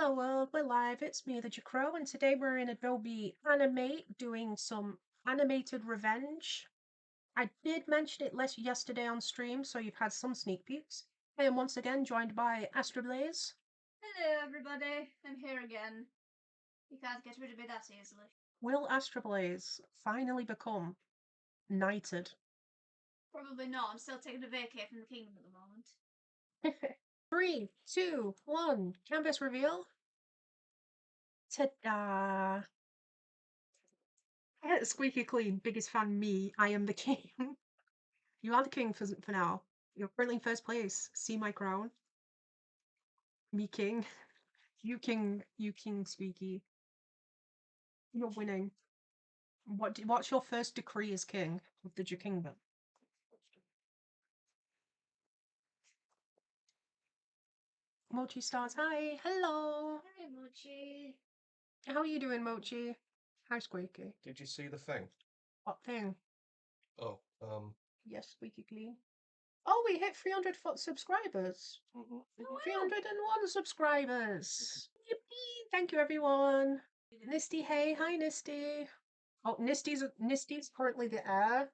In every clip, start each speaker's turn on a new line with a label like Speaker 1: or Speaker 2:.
Speaker 1: Hello world, we're live, it's me, the Jcrow, and today we're in Adobe Animate doing some animated revenge. I did mention it yesterday on stream, so you've had some sneak peeks. I am once again joined by Astroblaze.
Speaker 2: Hello everybody, I'm here again. You can't get rid of me that easily.
Speaker 1: Will Astroblaze finally become knighted?
Speaker 2: Probably not, I'm still taking a vacay from the kingdom at the moment.
Speaker 1: 3, 2, 1, canvas reveal. Ta-da! Squeaky clean, biggest fan me, I am the king. You are the king for now. You're currently in first place. See my crown. Me king. You king, Squeaky. You're winning. What's your first decree as king of the Kingdom? Mochi Stars, hi, hello.
Speaker 2: Hi Mochi.
Speaker 1: How are you doing, Mochi? Hi, Squeaky.
Speaker 3: Did you see the thing?
Speaker 1: What thing?
Speaker 3: Oh,
Speaker 1: Yes, Squeaky clean. Oh, we hit 300 subscribers. 301 subscribers. Yippee! Thank you, everyone. Nisty, hey, hi, Nisty. Oh, Nisty's currently the heir.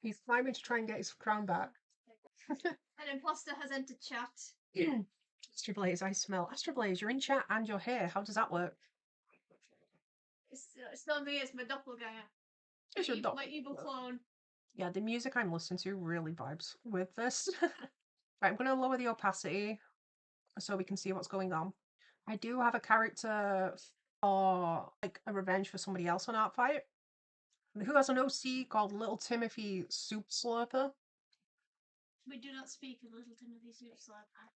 Speaker 1: He's climbing to try and get his crown back.
Speaker 2: An imposter has entered chat.
Speaker 1: Astroblaze, I smell. Astroblaze, you're in chat and you're here. How does that work?
Speaker 2: It's not me, it's my doppelganger.
Speaker 1: It's your
Speaker 2: My evil clone.
Speaker 1: Yeah, the music I'm listening to really vibes with this. Right, I'm going to lower the opacity so we can see what's going on. I do have a character for like a revenge for somebody else on ArtFight who has an OC called Little Timothy Soupslurper.
Speaker 2: We do not speak of Little Timothy Soupslurper.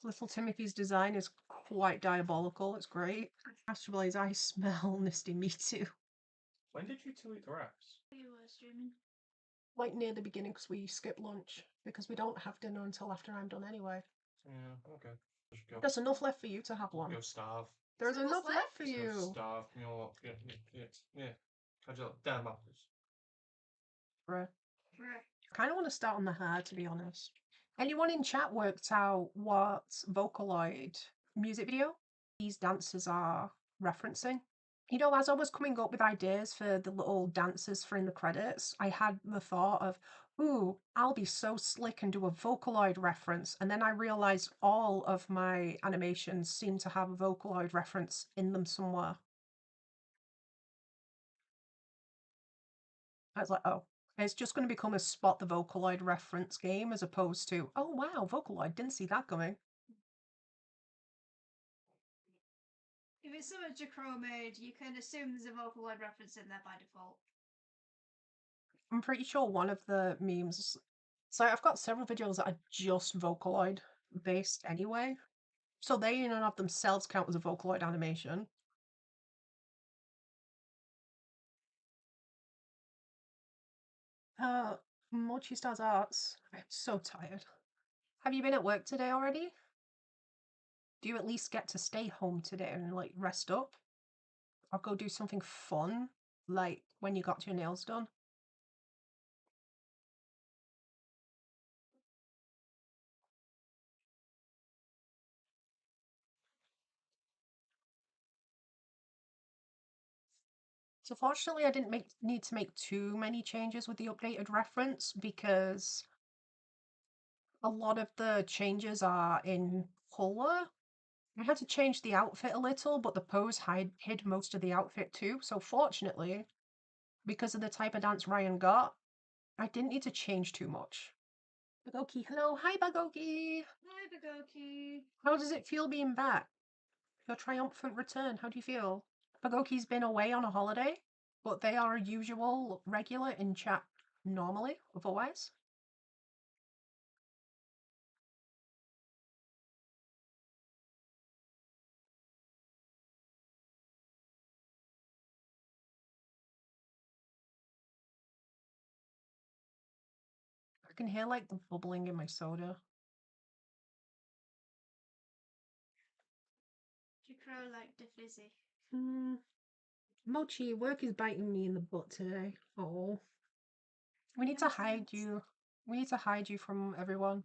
Speaker 1: Little Timothy's design is quite diabolical. It's great. Astroblaze, I smell Misty. Me too.
Speaker 3: when did you two eat the wraps?
Speaker 2: You were streaming.
Speaker 1: Like near the beginning because we skip lunch because we don't have dinner until after I'm done anyway.
Speaker 3: Yeah, okay. Just go.
Speaker 1: There's enough left for you to have one.
Speaker 3: Go starve.
Speaker 1: There's
Speaker 2: So what's
Speaker 1: enough left for
Speaker 2: left?
Speaker 3: Go
Speaker 1: you.
Speaker 3: starve. You know what? Yeah. How'd you like damn apples?
Speaker 1: Bruh.
Speaker 2: Bruh.
Speaker 1: I kind of want to start on the hair, to be honest. Anyone in chat worked out what Vocaloid music video these dancers are referencing? You know, as I was coming up with ideas for the little dancers for in the credits, I had the thought of, ooh, I'll be so slick and do a Vocaloid reference. And then I realized all of my animations seem to have a Vocaloid reference in them somewhere. I was like, oh, it's just going to become a spot the Vocaloid reference game as opposed to, oh wow, Vocaloid, didn't see that coming.
Speaker 2: If it's something Jcrow made, you can assume there's a Vocaloid reference in there by default.
Speaker 1: I'm pretty sure one of the memes. So I've got several videos that are just Vocaloid based anyway. So they in and of themselves count as a Vocaloid animation. Mochi Stars Arts. I'm so tired. Have you been at work today already? Do you at least get to stay home today and like rest up? Or go do something fun, like when you got your nails done? So fortunately, I didn't need to make too many changes with the updated reference because a lot of the changes are in color. I had to change the outfit a little, but the pose hid most of the outfit too. So fortunately, because of the type of dance Ryan got, I didn't need to change too much. Bagoki, hello. Hi, Bagoki.
Speaker 2: Hi, Bagoki.
Speaker 1: How does it feel being back? Your triumphant return. How do you feel? Bagoki's been away on a holiday, but they are a usual regular in chat normally, otherwise. I can hear like the bubbling in my soda.
Speaker 2: Jcrow like the fizzy.
Speaker 1: Mochi, work is biting me in the butt today. Oh. We need to hide you. We need to hide you from everyone.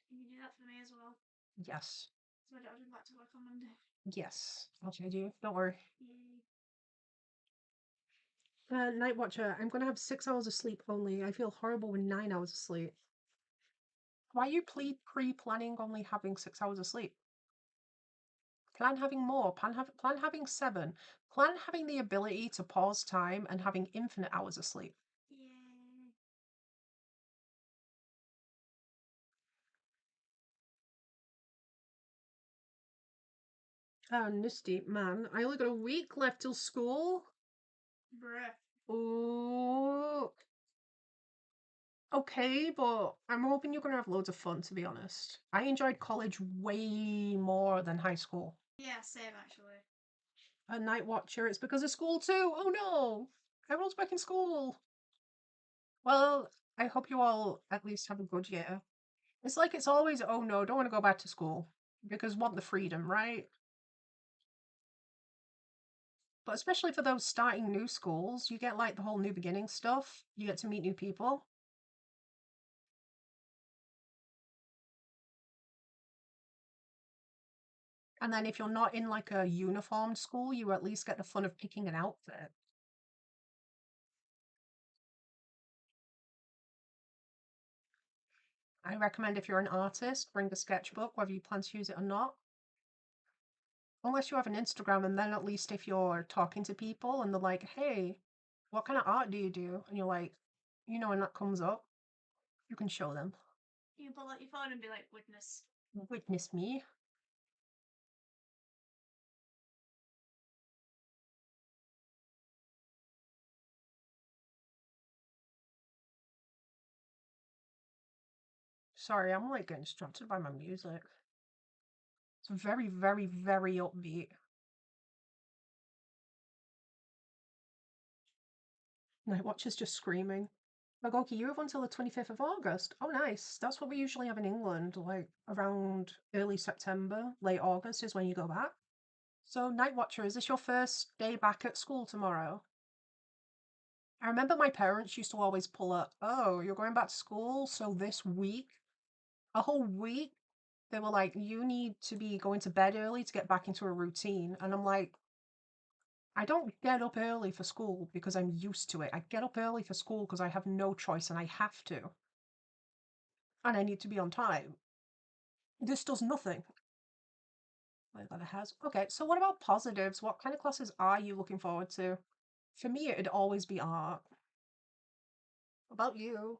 Speaker 2: Can you do that for me as well?
Speaker 1: Yes.
Speaker 2: So I don't have back to work on Monday.
Speaker 1: Yes, I'll change you. Don't worry.
Speaker 2: Yay.
Speaker 1: Night Watcher, I'm gonna have 6 hours of sleep only. I feel horrible with 9 hours of sleep. Why are you pre-planning only having 6 hours of sleep? Plan having more. Plan having 7. Plan having the ability to pause time and having infinite hours of sleep.
Speaker 2: Yay.
Speaker 1: Oh, Nisty, man. I only got a week left till school.
Speaker 2: Bruh.
Speaker 1: Ooh. Okay, but I'm hoping you're gonna have loads of fun, to be honest. I enjoyed college way more than high school.
Speaker 2: Yeah, same actually.
Speaker 1: A Night Watcher, it's because of school too. Oh no! Everyone's back in school. Well, I hope you all at least have a good year. It's like it's always, oh no, don't want to go back to school because want the freedom, right? But especially for those starting new schools, you get like the whole new beginning stuff. You get to meet new people. And then if you're not in like a uniformed school, you at least get the fun of picking an outfit. I recommend if you're an artist, bring a sketchbook, whether you plan to use it or not. Unless you have an Instagram, and then at least if you're talking to people and they're like, hey, what kind of art do you do? And you're like, you know, when that comes up, you can show them.
Speaker 2: You can pull out your phone and be like, witness.
Speaker 1: Witness me. Sorry, I'm like getting distracted by my music. It's very, very, very upbeat. Night Watcher's just screaming. Like, okay, you have until the 25th of August. Oh, nice. That's what we usually have in England, like around early September, late August is when you go back. So, Night Watcher, is this your first day back at school tomorrow? I remember my parents used to always pull up, oh, you're going back to school? So this week, a whole week, they were like, you need to be going to bed early to get back into a routine. And I'm like, I don't get up early for school because I'm used to it. I get up early for school because I have no choice and I have to. And I need to be on time. This does nothing. Like that it has. Okay, so what about positives? What kind of classes are you looking forward to? For me, it'd always be art. What about you?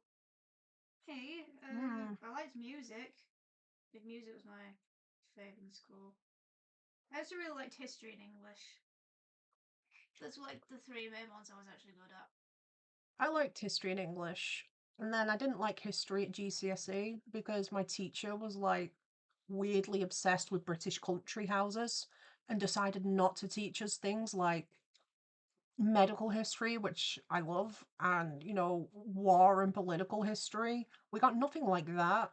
Speaker 2: Hey,
Speaker 1: Hmm.
Speaker 2: I liked music. If music was my favourite in school. I also really liked history and English. Those were like the 3 main ones I was actually good at.
Speaker 1: I liked history and English. And then I didn't like history at GCSE because my teacher was like weirdly obsessed with British country houses and decided not to teach us things like medical history, which I love, and, you know, war and political history. We got nothing like that.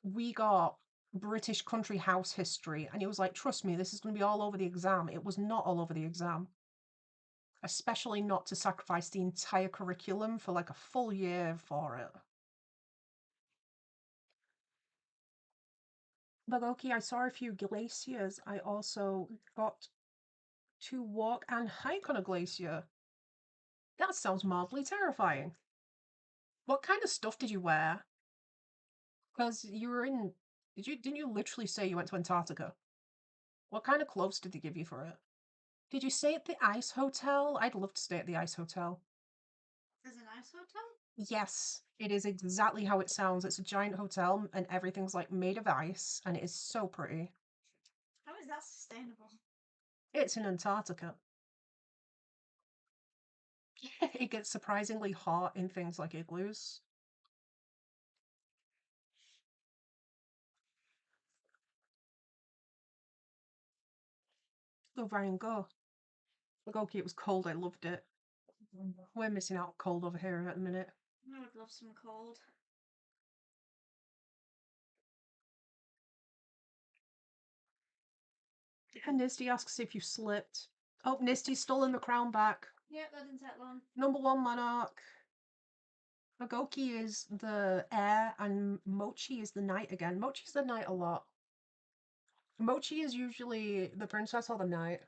Speaker 1: We got British country house history, and he was like, trust me, this is going to be all over the exam. It was not all over the exam. Especially not to sacrifice the entire curriculum for like a full year for it. But okay, I saw a few glaciers. I also got to walk and hike on a glacier. That sounds mildly terrifying. What kind of stuff did you wear? Because you were in. Didn't you literally say you went to Antarctica? What kind of clothes did they give you for it? Did you stay at the ice hotel? I'd love to stay at the ice hotel.
Speaker 2: There's an ice hotel?
Speaker 1: Yes, it is exactly how it sounds. It's a giant hotel and everything's like made of ice and it is so pretty.
Speaker 2: How is that sustainable?
Speaker 1: It's in Antarctica. It gets surprisingly hot in things like igloos. Go, Brian, go. Look, okay, it was cold. I loved it. We're missing out cold over here at the minute.
Speaker 2: I would love some cold.
Speaker 1: And Nisty asks if you slipped. Oh, Nisty's stolen the crown back.
Speaker 2: Yep, that didn't take long.
Speaker 1: Number 1 monarch. Magoki is the air and Mochi is the night again. Mochi's the night a lot. Mochi is usually the princess or the knight.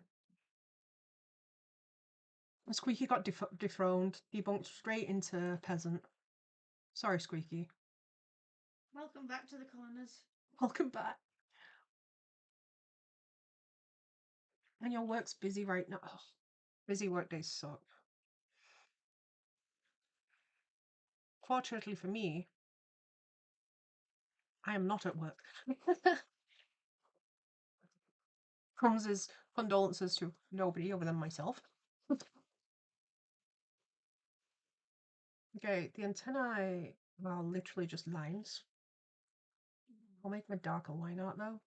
Speaker 1: Squeaky got dethroned, debunked straight into peasant. Sorry, Squeaky.
Speaker 2: Welcome back to the corners.
Speaker 1: Welcome back. And your work's busy right now. Ugh. Busy work days suck. Fortunately for me, I am not at work. Comes as condolences to nobody other than myself. Okay, the antennae are literally just lines. I'll make them a darker line art though.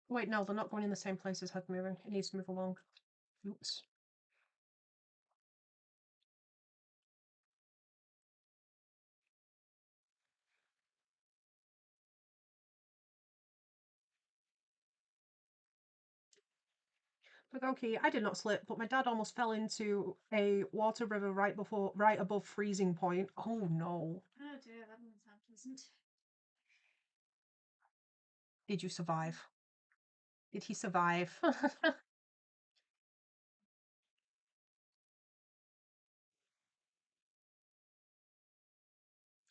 Speaker 1: Wait, no, they're not going in the same place as head moving. It needs to move along. Oops. Like, okay, I did not slip, but my dad almost fell into a water river right above freezing point. Oh no.
Speaker 2: Oh dear, that doesn't sound pleasant.
Speaker 1: Did you survive? Did he survive?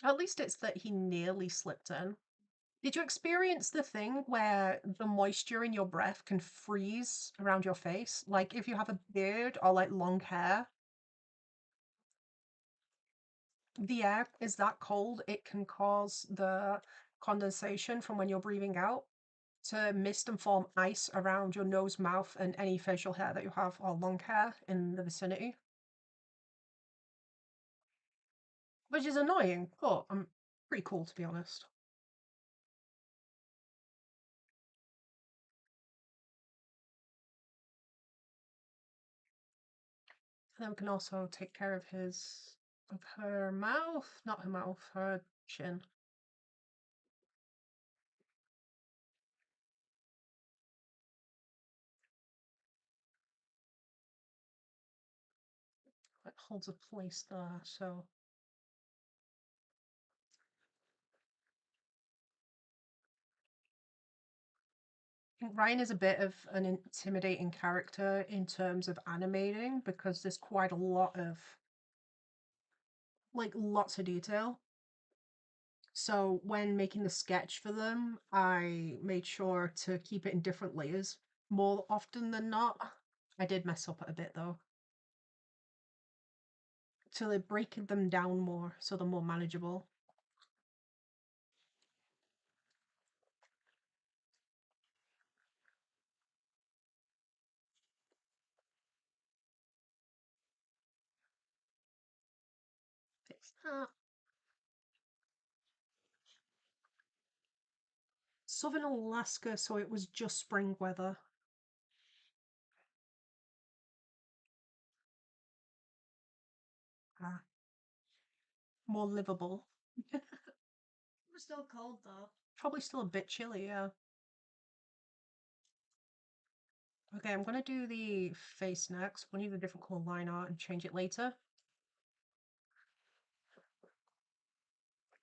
Speaker 1: At least it's that he nearly slipped in. Did you experience the thing where the moisture in your breath can freeze around your face? Like if you have a beard or like long hair, the air is that cold, it can cause the condensation from when you're breathing out to mist and form ice around your nose, mouth, and any facial hair that you have or long hair in the vicinity. Which is annoying, but pretty cool to be honest. And then we can also take care of her mouth, not her mouth, her chin. It holds a place there, so. I think Ryan is a bit of an intimidating character in terms of animating because there's quite a lot of, like, lots of detail. So when making the sketch for them, I made sure to keep it in different layers more often than not. I did mess up a bit though. So they break them down more so they're more manageable. Fix that. Southern Alaska, so it was just spring weather. Ah, more livable.
Speaker 2: It was still cold though.
Speaker 1: Probably still a bit chilly, yeah. Okay, I'm gonna do the face next. We'll need a different color line art and change it later.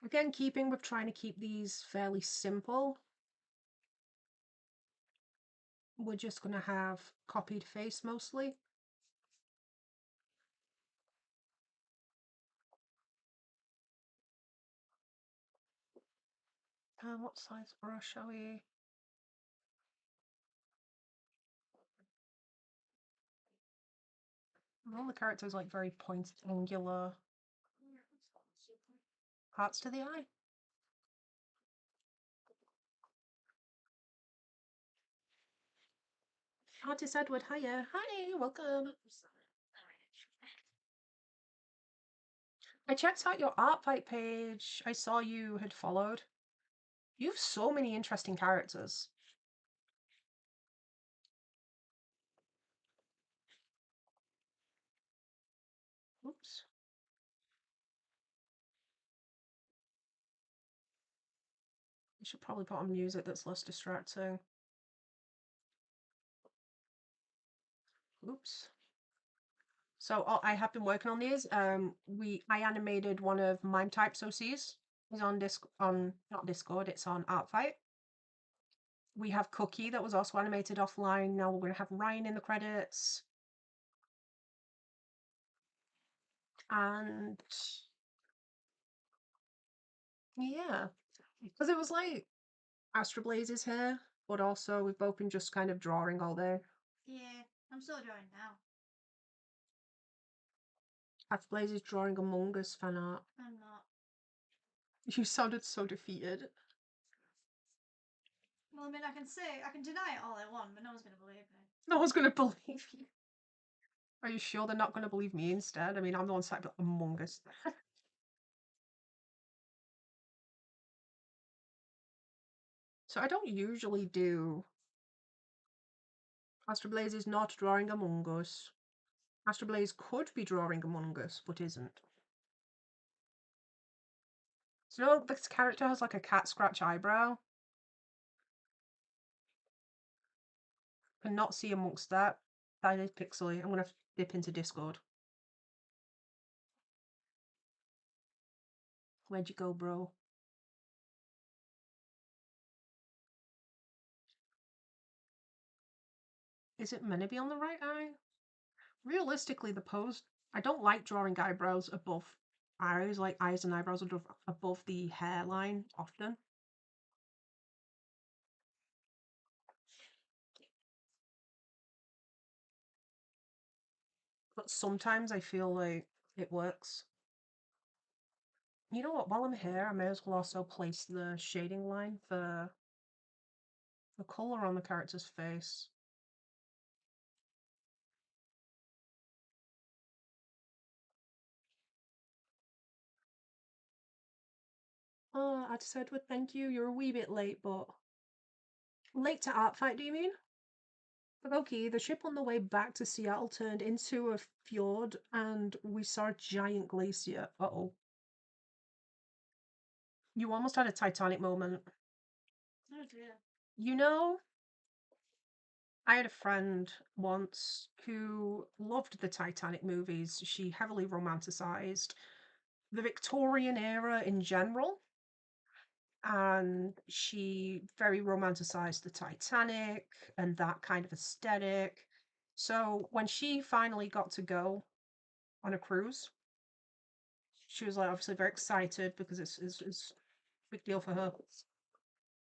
Speaker 1: Again, keeping with trying to keep these fairly simple. We're just gonna have copied face mostly. What size brush are we? All the characters like very pointed, angular. Hearts to the eye. Artist Edward, hiya. Hi, welcome. I checked out your ArtFight page. I saw you had followed. You have so many interesting characters. Oops. I should probably put on music that's less distracting. Oops. So I have been working on these. I animated one of Mime Type's OCs. It's on not Discord, it's on ArtFight. We have Cookie that was also animated offline. Now we're gonna have Ryan in the credits. And yeah. Because it was like Astro Blaze is here, but also we've both been just kind of drawing all day.
Speaker 2: Yeah, I'm still drawing now.
Speaker 1: Astro Blaze is drawing Among Us fan art.
Speaker 2: I'm not.
Speaker 1: You sounded so defeated.
Speaker 2: Well, I mean, I can deny it all I want, but no one's gonna believe me.
Speaker 1: No one's gonna believe you. Are you sure they're not gonna believe me instead? I mean, I'm the one sat Among Us. So I don't usually do. Astro Blaze is not drawing Among Us. Astro Blaze could be drawing Among Us, but isn't. So no, this character has like a cat scratch eyebrow. Cannot see amongst that. That is pixely. I'm gonna have to dip into Discord. Where'd you go, bro? Is it meant to be on the right eye? Realistically, the pose, I don't like drawing eyebrows above eyes, like eyes and eyebrows above the hairline often. But sometimes I feel like it works. You know what, while I'm here, I may as well also place the shading line for the colour on the character's face. Oh, I just said, well, thank you. You're a wee bit late, but... Late to ArtFight, do you mean? But okay, the ship on the way back to Seattle turned into a fjord and we saw a giant glacier. Uh-oh. You almost had a Titanic moment.
Speaker 2: Oh dear.
Speaker 1: You know, I had a friend once who loved the Titanic movies. She heavily romanticized the Victorian era in general. And she very romanticized the Titanic and that kind of aesthetic. So when she finally got to go on a cruise, she was like obviously very excited because it's a big deal for her.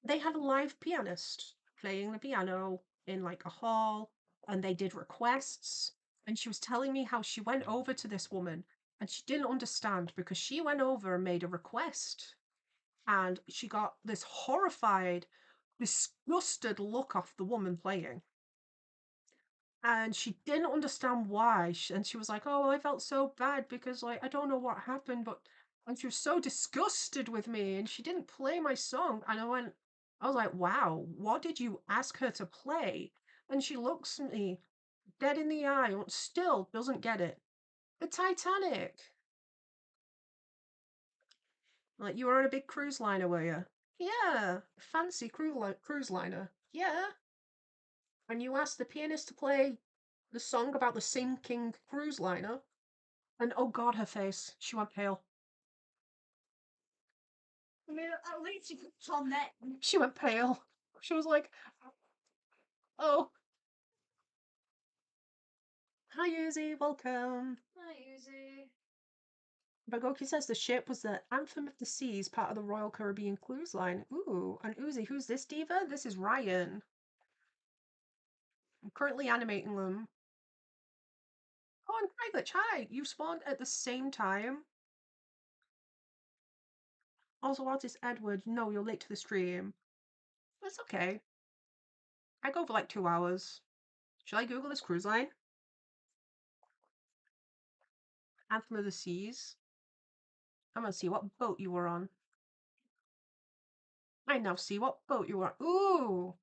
Speaker 1: They had a live pianist playing the piano in like a hall, and they did requests. And she was telling me how she went over to this woman and she didn't understand because she went over and made a request. And she got this horrified, disgusted look off the woman playing. And she didn't understand why. And she was like, oh, well, I felt so bad because, like, I don't know what happened, but. And she was so disgusted with me and she didn't play my song. And I was like, wow, what did you ask her to play? And she looks at me dead in the eye and still doesn't get it. The Titanic. Like, you were on a big cruise liner, were you? Yeah, fancy cruise liner. Yeah. And you asked the pianist to play the song about the sinking cruise liner. And oh god, her face. She went pale.
Speaker 2: I mean, at least you could on that.
Speaker 1: She went pale. She was like, oh. Hi, Uzi. Welcome.
Speaker 2: Hi, Uzi.
Speaker 1: Bagoki says the ship was the Anthem of the Seas, part of the Royal Caribbean Cruise Line. Ooh, and Uzi, who's this diva? This is Ryan. I'm currently animating them. Oh, and Craiglich, hi! You spawned at the same time. Also, artist Edward, no, you're late to the stream. That's okay. I go for like 2 hours. Should I Google this cruise line? Anthem of the Seas. I'm gonna see what boat you were on. I now see what boat you were on. Ooh!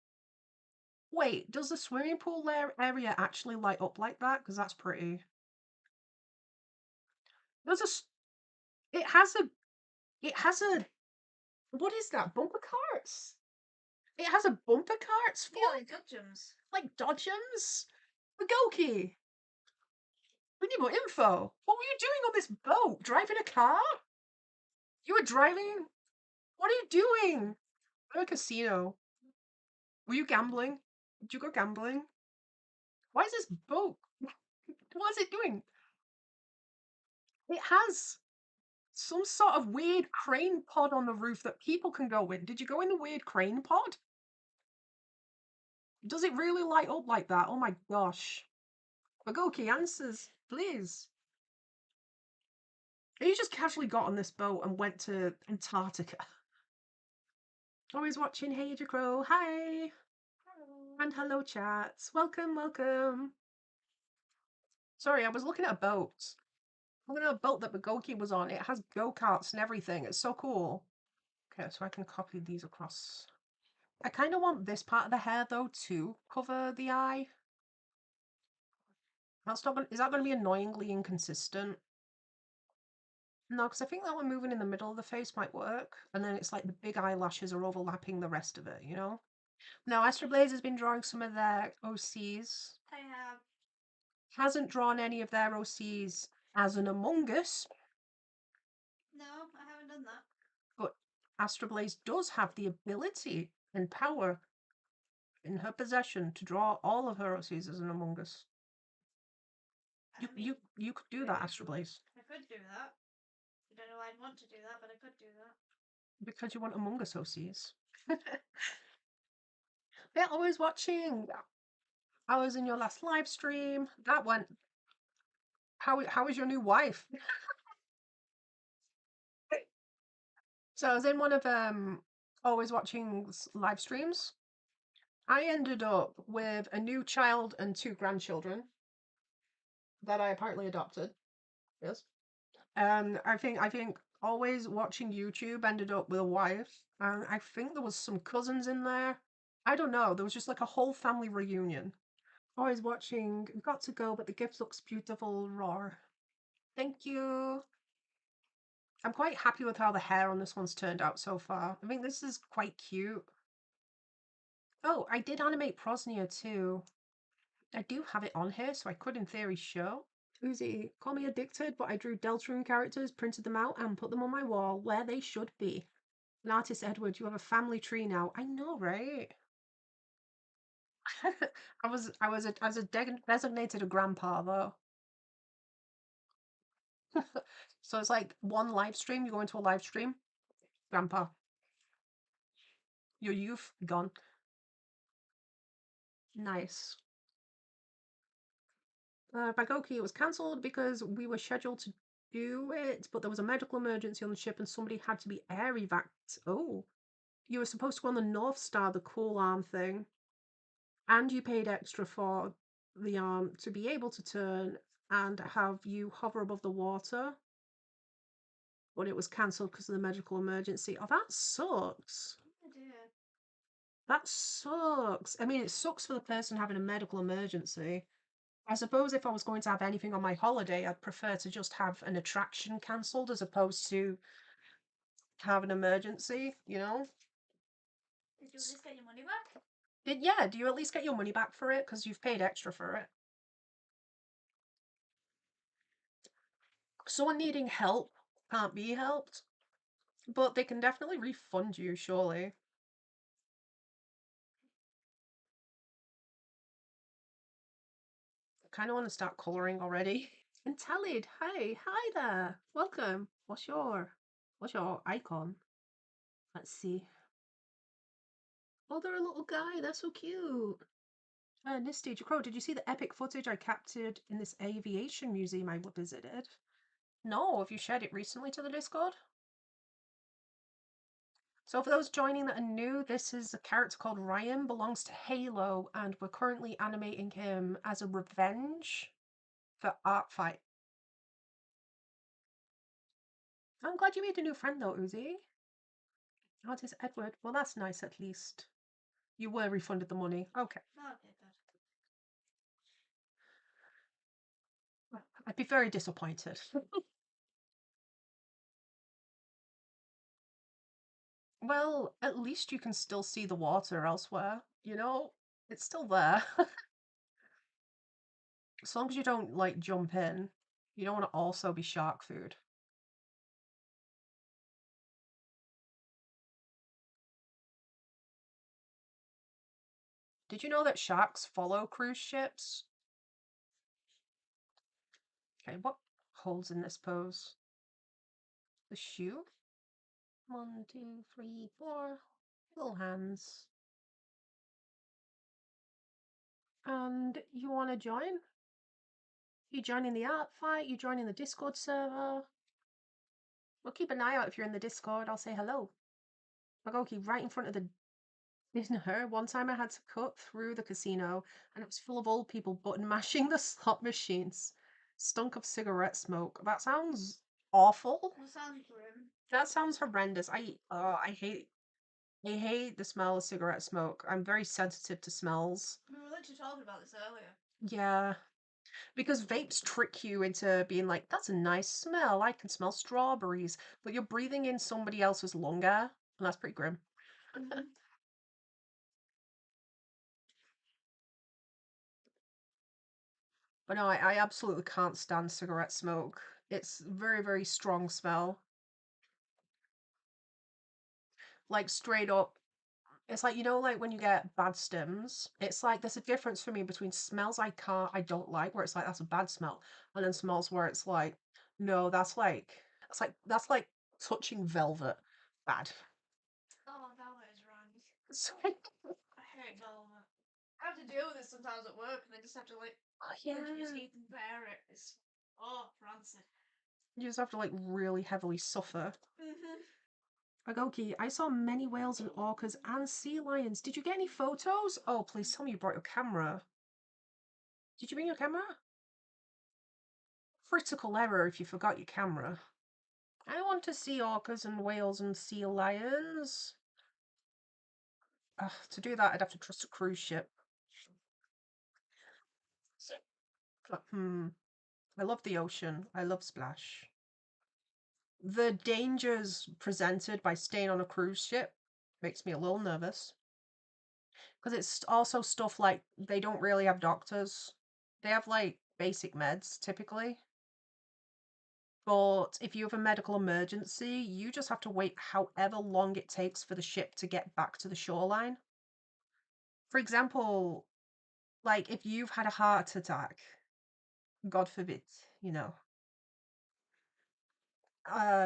Speaker 1: Wait, does the swimming pool area actually light up like that? Because that's pretty. There's a. It has a. It has a. What is that? Bumper carts? It has a bumper carts
Speaker 2: Yeah,
Speaker 1: for
Speaker 2: like Dodgems.
Speaker 1: like dodgems. Bagoki. We need more info. What were you doing on this boat? Driving a car? You were driving? What are you doing? At a casino. Were you gambling? Did you go gambling? Why is this boat? What is it doing? It has some sort of weird crane pod on the roof that people can go in. Did you go in the weird crane pod? Does it really light up like that? Oh my gosh. Bagoki, answers, please. You just casually got on this boat and went to Antarctica. Always watching. Hey, Jcrow. Hi.
Speaker 2: Hello.
Speaker 1: And hello, chats. Welcome, welcome. Sorry, I was looking at a boat. Looking at a boat that Bagoki was on. It has go-karts and everything. It's so cool. Okay, so I can copy these across. I kind of want this part of the hair, though, to cover the eye. That's not gonna, is that going to be annoyingly inconsistent? No, because I think that one moving in the middle of the face might work. And then it's like the big eyelashes are overlapping the rest of it, you know? Now, Astro Blaze has been drawing some of their OCs.
Speaker 2: I have.
Speaker 1: Hasn't drawn any of their OCs as an Among Us,
Speaker 2: No, I haven't done that.
Speaker 1: but Astro Blaze does have the ability and power in her possession to draw all of her OCs as an Among Us.
Speaker 2: I mean,
Speaker 1: You could do that, Astro Blaze.
Speaker 2: I could do that. I don't know why I'd want to do that, but I could do that.
Speaker 1: Because you want Among Us OCs. Yeah, always watching. I was in your last live stream. That went. How is your new wife? So I was in one of Always Watching's live streams. I ended up with a new child and 2 grandchildren that I apparently adopted. Yes. And I think Always Watching YouTube ended up with a wife, and I think there was some cousins in there. I don't know. There was just like a whole family reunion. Always Watching. Got to go, but the gift looks beautiful. Roar. Thank you. I'm quite happy with how the hair on this one's turned out so far. I think this is quite cute. Oh, I did animate Prosnia too. I do have it on here, so I could in theory show. Uzi, call me addicted, but I drew Deltarune characters, printed them out, and put them on my wall where they should be. An artist, Edward, you have a family tree now. I know, right? I was designated a grandpa though. So it's like one live stream, you go into a live stream, grandpa. Your youth gone. Nice. Bagoki, it was cancelled because we were scheduled to do it, but there was a medical emergency on the ship and somebody had to be air evac. Oh. You were supposed to go on the North Star, the cool arm thing. And you paid extra for the arm to be able to turn and have you hover above the water. But it was cancelled because of the medical emergency. Oh, that sucks.
Speaker 2: Oh dear.
Speaker 1: That sucks. I mean, it sucks for the person having a medical emergency. I suppose if I was going to have anything on my holiday, I'd prefer to just have an attraction cancelled as opposed to have an emergency, you know?
Speaker 2: Did you just get your money back?
Speaker 1: Yeah, do you at least get your money back for it? Because you've paid extra for it. Someone needing help can't be helped, but they can definitely refund you, surely. I kind of want to start colouring already. And Talid, hi there, welcome. What's your icon? Let's see. Oh, they're a little guy. They're so cute. Nisty, Jcrow, did you see the epic footage I captured in this aviation museum I visited? No, have you shared it recently to the Discord? So for those joining that are new, this is a character called Ryan, belongs to Halo, and we're currently animating him as a revenge for ArtFight. I'm glad you made a new friend though, Uzi. Artist Edward. Well, that's nice at least. You were refunded the money. Okay.
Speaker 2: Okay, good.
Speaker 1: I'd be very disappointed. Well, at least you can still see the water elsewhere, you know? It's still there. As long as you don't like jump in, you don't want to also be shark food. Did you know that sharks follow cruise ships? Okay, what holds in this pose? The shoe? 1, 2, 3, 4 little hands. And you want to join? You joining the ArtFight? You joining the Discord server? Well, keep an eye out if you're in the Discord. I'll say hello. Magoki, right in front of the dinner. One time I had to cut through the casino and it was full of old people button mashing the slot machines. Stunk of cigarette smoke. That sounds awful.
Speaker 2: That sounds grim.
Speaker 1: That sounds horrendous. I hate the smell of cigarette smoke. I'm very sensitive to smells.
Speaker 2: We were literally talking about this earlier.
Speaker 1: Yeah. Because vapes trick you into being like, that's a nice smell. I can smell strawberries. But you're breathing in somebody else's lung air, and that's pretty grim. But no, I absolutely can't stand cigarette smoke. It's very, very strong smell. Like straight up, it's like, you know, like when you get bad stims, it's like there's a difference for me between smells I don't like, where it's like that's a bad smell, and then smells where it's like, no, that's like touching velvet. Bad.
Speaker 2: Oh, velvet is rank.
Speaker 1: Sorry.
Speaker 2: I hate velvet. I have to deal with this sometimes at work, and I just have to like
Speaker 1: Yeah.
Speaker 2: clench your teeth and bear it. It's rancid.
Speaker 1: You just have to like really heavily suffer.
Speaker 2: Mm-hmm.
Speaker 1: Agoki, I saw many whales and orcas and sea lions. Did you get any photos? Oh, please tell me you brought your camera. Did you bring your camera? Critical error if you forgot your camera. I want to see orcas and whales and sea lions. To do that, I'd have to trust a cruise ship. But, I love the ocean. I love Splash. The dangers presented by staying on a cruise ship makes me a little nervous. Because it's also stuff like they don't really have doctors. They have like basic meds typically. But if you have a medical emergency, you just have to wait however long it takes for the ship to get back to the shoreline. For example, like if you've had a heart attack, God forbid, you know,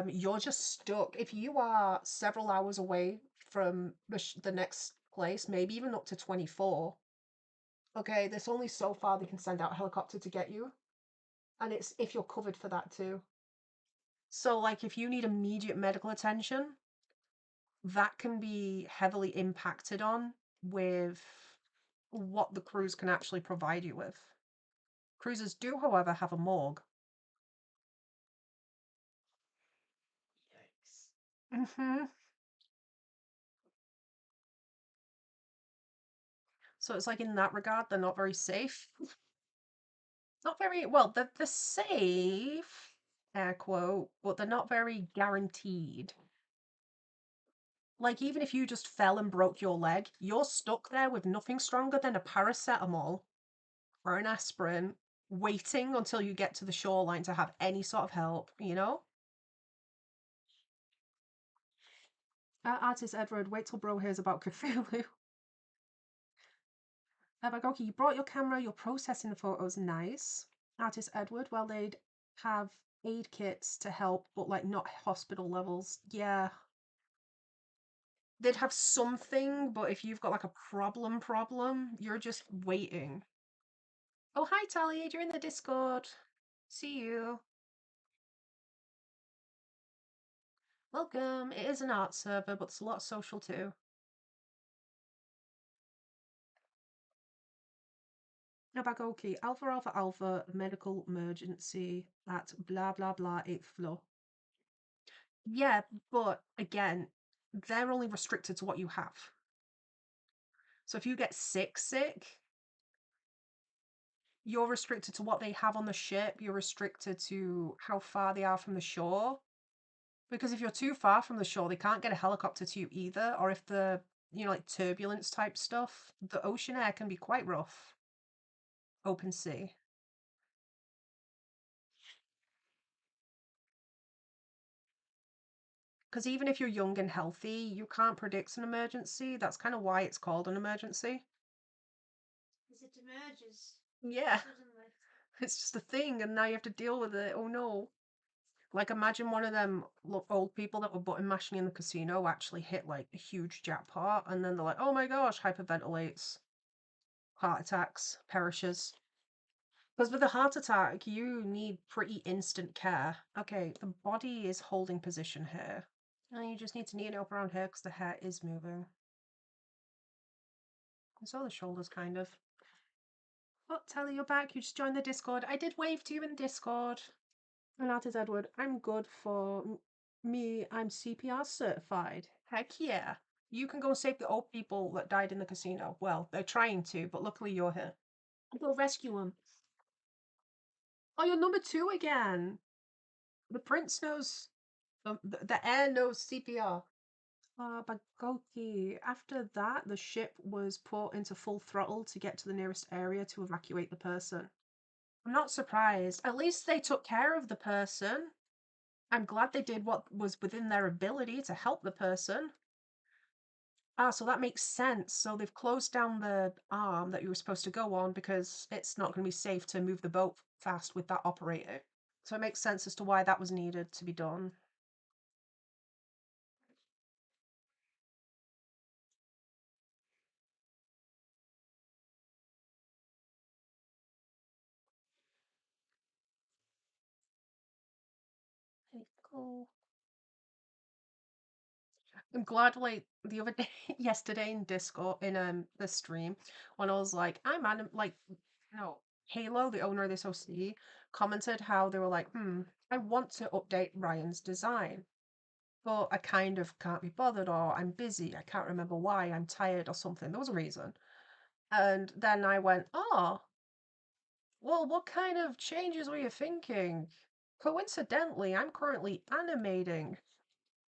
Speaker 1: you're just stuck. If you are several hours away from the next place, maybe even up to 24, okay, there's only so far they can send out a helicopter to get you. And it's if you're covered for that too. So, like, if you need immediate medical attention, that can be heavily impacted on with what the cruise can actually provide you with. Cruises do, however, have a morgue.
Speaker 2: Yikes.
Speaker 1: So it's like in that regard, they're not very safe. Not very well. They're safe, air quote, but they're not very guaranteed. Like even if you just fell and broke your leg, you're stuck there with nothing stronger than a paracetamol or an aspirin, waiting until you get to the shoreline to have any sort of help, you know? Artist Edward, wait till bro hears about Cthulhu. Bagoki, you brought your camera, you're processing the photos, nice. Artist Edward, well, they'd have aid kits to help, but like not hospital levels. Yeah. They'd have something, but if you've got like a problem, you're just waiting. Oh, hi, Tally, you're in the Discord. See you. Welcome. It is an art server, but it's a lot of social too. No, Bagoki, Alpha Alpha Alpha, medical emergency at blah blah blah 8th floor. Yeah, but again, they're only restricted to what you have. So if you get sick, you're restricted to what they have on the ship. You're restricted to how far they are from the shore. Because if you're too far from the shore, they can't get a helicopter to you either. Or if the, like turbulence type stuff, the ocean air can be quite rough. Open sea. Because even if you're young and healthy, you can't predict an emergency. That's kind of why it's called an emergency.
Speaker 2: Because it emerges
Speaker 1: Yeah,
Speaker 2: suddenly.
Speaker 1: it's just a thing, and now you have to deal with it. Oh no. Like, imagine one of them old people that were button mashing in the casino actually hit like a huge jackpot, and then they're like, oh my gosh, hyperventilates, heart attacks, perishes. Because with a heart attack, you need pretty instant care. Okay, the body is holding position here. And you just need to neaten it up around here because the hair is moving. And so the shoulders, kind of. Oh, Tally, you're back. You just joined the Discord. I did wave to you in Discord. And that is Edward. I'm good for me. I'm CPR certified. Heck yeah. You can go save the old people that died in the casino. Well, they're trying to, but luckily you're here. Go rescue them. Oh, you're number 2 again. The prince knows. The heir knows CPR. Bagoki. After that, the ship was put into full throttle to get to the nearest area to evacuate the person. I'm not surprised. At least they took care of the person. I'm glad they did what was within their ability to help the person. So that makes sense. So they've closed down the arm that you were supposed to go on because it's not going to be safe to move the boat fast with that operator. So it makes sense as to why that was needed to be done. Cool. I'm glad, like, the other day, yesterday in Discord, in the stream, when I was like, Halo, the owner of this OC, commented how they were like, I want to update Ryan's design, but I kind of can't be bothered, or I'm busy, I can't remember why, I'm tired, or something. There was a reason. And then I went, oh, well, what kind of changes were you thinking? Coincidentally, I'm currently animating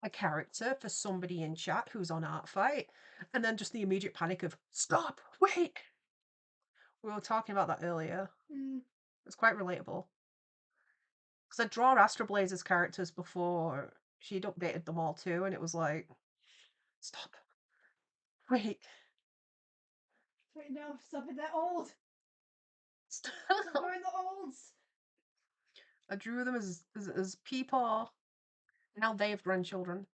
Speaker 1: a character for somebody in chat who's on ArtFight, and then just the immediate panic of, stop, wait! We were talking about that earlier. It's quite relatable. Because I draw Astro Blazer's characters before she'd updated them all too, and it was like, stop, wait.
Speaker 2: Wait, no, stop it, they're old!
Speaker 1: Stop.
Speaker 2: Stop going the olds!
Speaker 1: I drew them as Peepaw. Now they have grandchildren.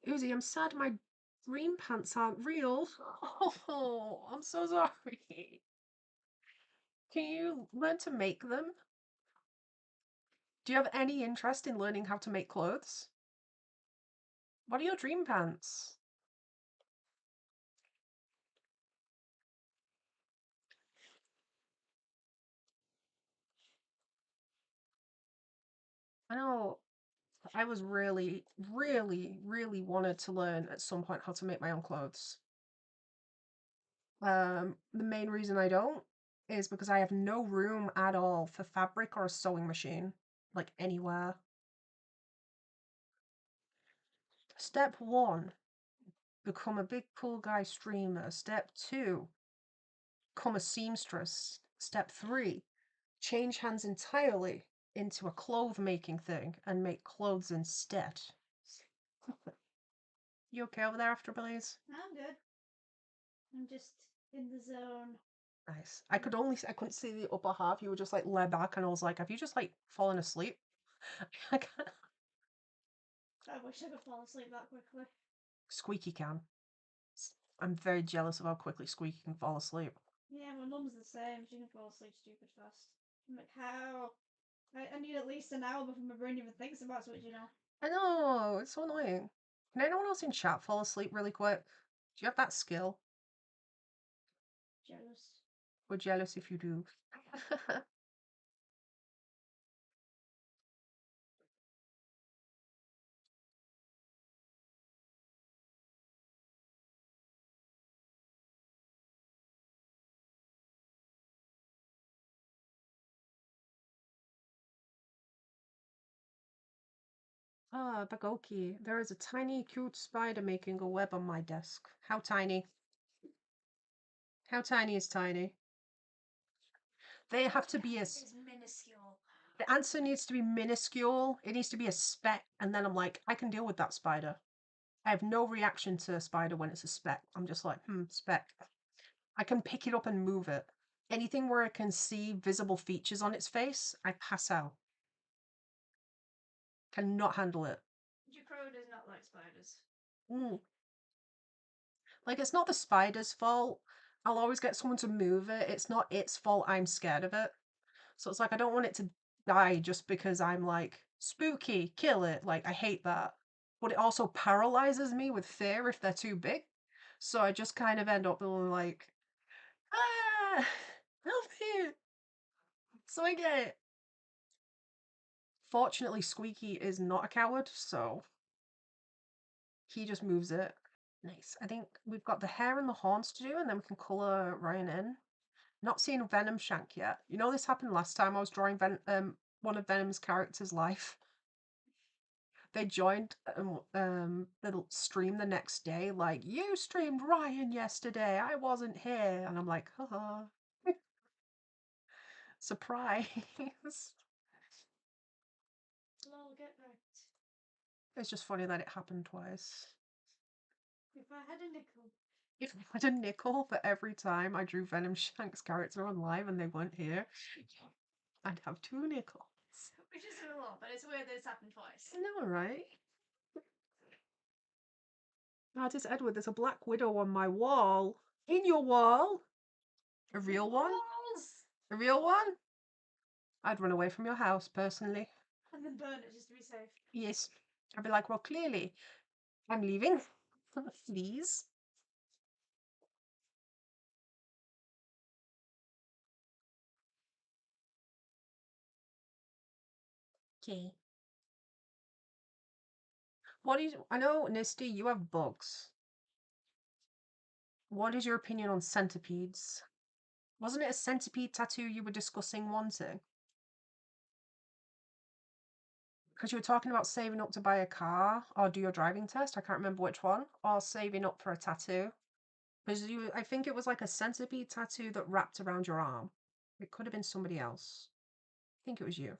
Speaker 1: Uzi, I'm sad my green pants aren't real. Oh, I'm so sorry. Can you learn to make them? Do you have any interest in learning how to make clothes? What are your dream pants? I know I was really, really, really wanted to learn at some point how to make my own clothes. The main reason I don't is because I have no room at all for fabric or a sewing machine, like anywhere. Step 1, become a big cool guy streamer. Step 2, become a seamstress. Step 3, change hands entirely into a clothes making thing and make clothes instead. You okay over there, After Blaze?
Speaker 2: No, I'm good. I'm just in the zone.
Speaker 1: Nice. I couldn't see the upper half. You were just like lay back, and I was like, have you just like fallen asleep?
Speaker 2: I wish I could fall asleep that quickly.
Speaker 1: Squeaky can. I'm very jealous of how quickly Squeaky can fall asleep.
Speaker 2: Yeah, my mum's the same. She can fall asleep stupid fast. I'm like, how? I need at least an hour before my brain even thinks about switching you know.
Speaker 1: I know, it's so annoying. Can anyone else in chat fall asleep really quick? Do you have that skill?
Speaker 2: Jealous.
Speaker 1: We're jealous if you do. Bagoki, there is a tiny, cute spider making a web on my desk. How tiny? How tiny is tiny? They have to be as...
Speaker 2: It's minuscule.
Speaker 1: The answer needs to be minuscule. It needs to be a speck. And then I'm like, I can deal with that spider. I have no reaction to a spider when it's a speck. I'm just like, speck. I can pick it up and move it. Anything where I can see visible features on its face, I pass out. Cannot handle it.
Speaker 2: Jcrow does not like spiders.
Speaker 1: Like, it's not the spider's fault. I'll always get someone to move it. It's not its fault I'm scared of it. So it's like, I don't want it to die just because I'm like, spooky, kill it. Like, I hate that. But it also paralyzes me with fear if they're too big. So I just kind of end up being like, ah, help me. So I get it. Fortunately, Squeaky is not a coward, so he just moves it. Nice. I think we've got the hair and the horns to do, and then we can colour Ryan in. Not seen Venom Shank yet. You know, this happened last time I was drawing one of Venom's characters live. They joined the stream the next day, like, you streamed Ryan yesterday, I wasn't here. And I'm like, haha. Surprise.
Speaker 2: Lol, get wrecked.
Speaker 1: It's just funny that it happened twice.
Speaker 2: If I had a nickel.
Speaker 1: If I had a nickel for every time I drew Venom Shank's character on live and they weren't here, I'd have 2 nickels.
Speaker 2: Which isn't a lot, but it's weird that it's happened twice.
Speaker 1: I know, right? Artist Edward, there's a Black Widow on my wall. In your wall? A real one?
Speaker 2: Walls!
Speaker 1: A real one? I'd run away from your house, personally.
Speaker 2: And then burn it just to be safe.
Speaker 1: Yes. I'd be like, well, clearly, I'm leaving. Please. Okay. I know, Nisty, you have bugs. What is your opinion on centipedes? Wasn't it a centipede tattoo you were discussing wanting? Because you were talking about saving up to buy a car or do your driving test. I can't remember which one. Or saving up for a tattoo. Because I think it was like a centipede tattoo that wrapped around your arm. It could have been somebody else. I think it was you.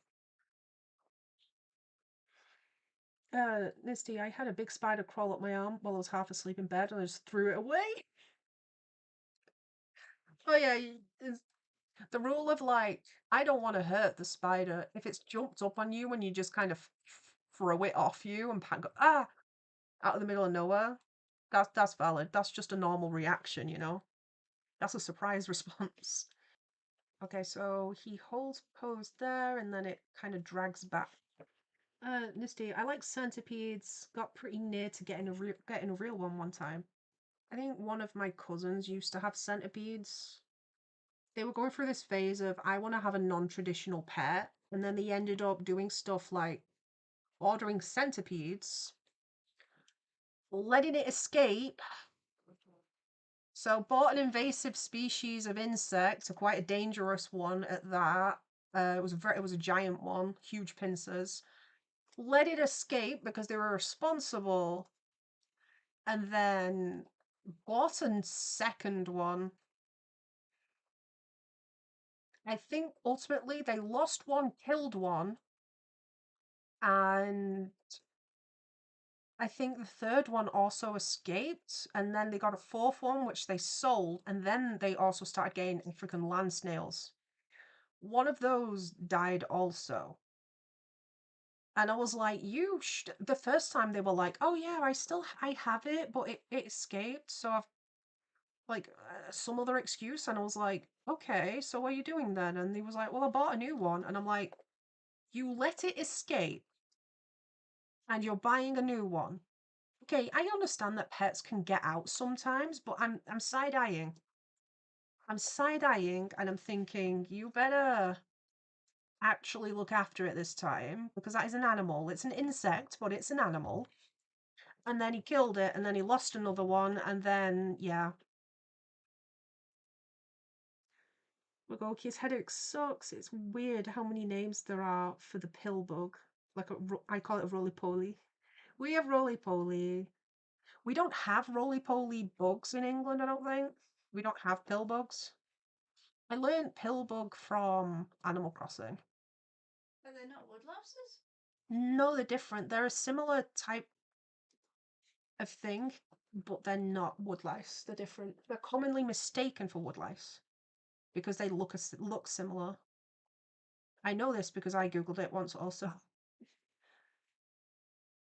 Speaker 1: Nisty, I had a big spider crawl up my arm while I was half asleep in bed and I just threw it away. Oh yeah, the rule of like, I don't want to hurt the spider. If it's jumped up on you and you just kind of throw it off you and go, out of the middle of nowhere, that's valid. That's just a normal reaction, you know? That's a surprise response. Okay, so he holds pose there and then it kind of drags back. Nisty, I like centipedes. Got pretty near to getting a real one time. I think one of my cousins used to have centipedes. They were going through this phase of, I want to have a non-traditional pet, and then they ended up doing stuff like ordering centipedes, letting it escape. So bought an invasive species of insect, quite a dangerous one at that. It was a giant one, huge pincers. Let it escape because they were responsible, and then bought a second one. I think ultimately they lost one, killed one, and I think the third one also escaped, and then they got a fourth one, which they sold, and then they also started getting African land snails. One of those died also. And I was like, the first time they were like, oh yeah, I have it, but it escaped, so I've like some other excuse. And I was like, okay, so what are you doing then? And he was like, well, I bought a new one. And I'm like, you let it escape and you're buying a new one. Okay, I understand that pets can get out sometimes, but I'm side-eyeing. I'm side-eyeing and I'm thinking, you better actually look after it this time, because that is an animal. It's an insect, but it's an animal. And then he killed it, and then he lost another one, and then, yeah. Magoki's headache sucks. It's weird how many names there are for the pill bug. I call it a roly-poly. We have roly-poly. We don't have roly-poly bugs in England, I don't think. We don't have pill bugs. I learned pill bug from Animal Crossing.
Speaker 2: But they're not wood lobsters?
Speaker 1: No, they're different. They're a similar type of thing, but they're not woodlice. They're different. They're commonly mistaken for woodlice because they look similar. I know this because I googled it once also.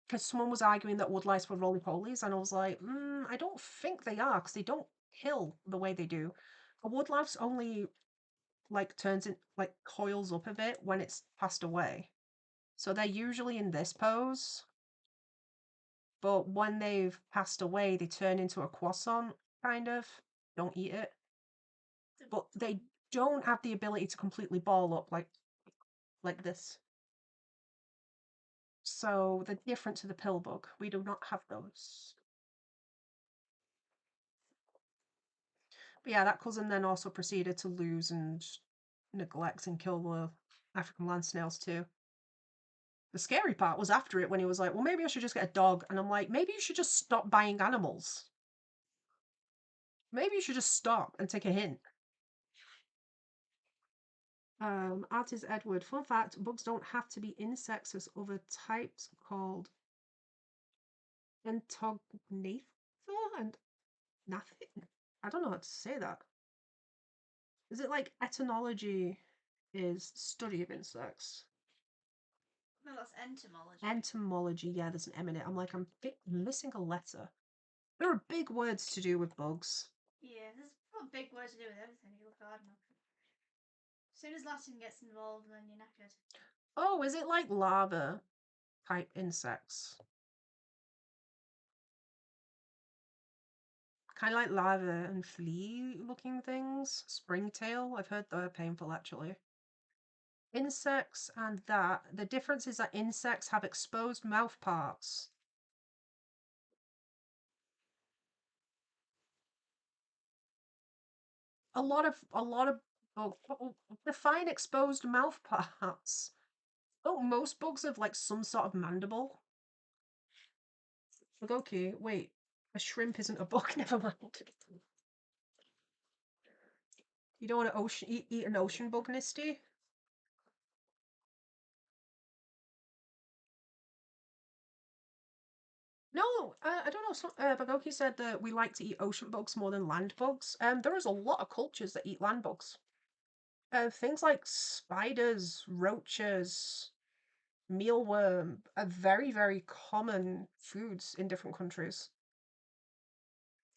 Speaker 1: Because someone was arguing that woodlice were roly-polies, and I was like, I don't think they are, because they don't kill the way they do. A woodlice only like turns it like coils up a bit when it's passed away. So they're usually in this pose. But when they've passed away, they turn into a croissant, kind of. Don't eat it. But they don't have the ability to completely ball up like this. So they're different to the pill bug. We do not have those. But yeah, that cousin then also proceeded to lose and neglect and kill the African land snails too. The scary part was after it when he was like, well, maybe I should just get a dog. And I'm like, maybe you should just stop buying animals. Maybe you should just stop and take a hint. Artist Edward. Fun fact, bugs don't have to be insects. There's other types called Entognatha and nothing. I don't know how to say that. Is it like etymology is study of insects?
Speaker 2: No, that's entomology.
Speaker 1: Entomology, yeah, there's an M in it. I'm like, I'm missing a letter. There are big words to do with bugs.
Speaker 2: Yeah, there's a big word to do with everything. You look hard enough. As soon as Latin gets involved, then you're knackered.
Speaker 1: Oh, is it like larva type insects? Kind of like larva and flea looking things. Springtail, I've heard they're painful actually. Insects and that. The difference is that insects have exposed mouth parts. A lot of define exposed mouth parts. Oh, most bugs have like some sort of mandible. Like, okay, wait. A shrimp isn't a bug, never mind. You don't want to eat an ocean bug, Nisty? No, I don't know. Bagoki said that we like to eat ocean bugs more than land bugs. There is a lot of cultures that eat land bugs. Things like spiders, roaches, mealworm are very, very common foods in different countries.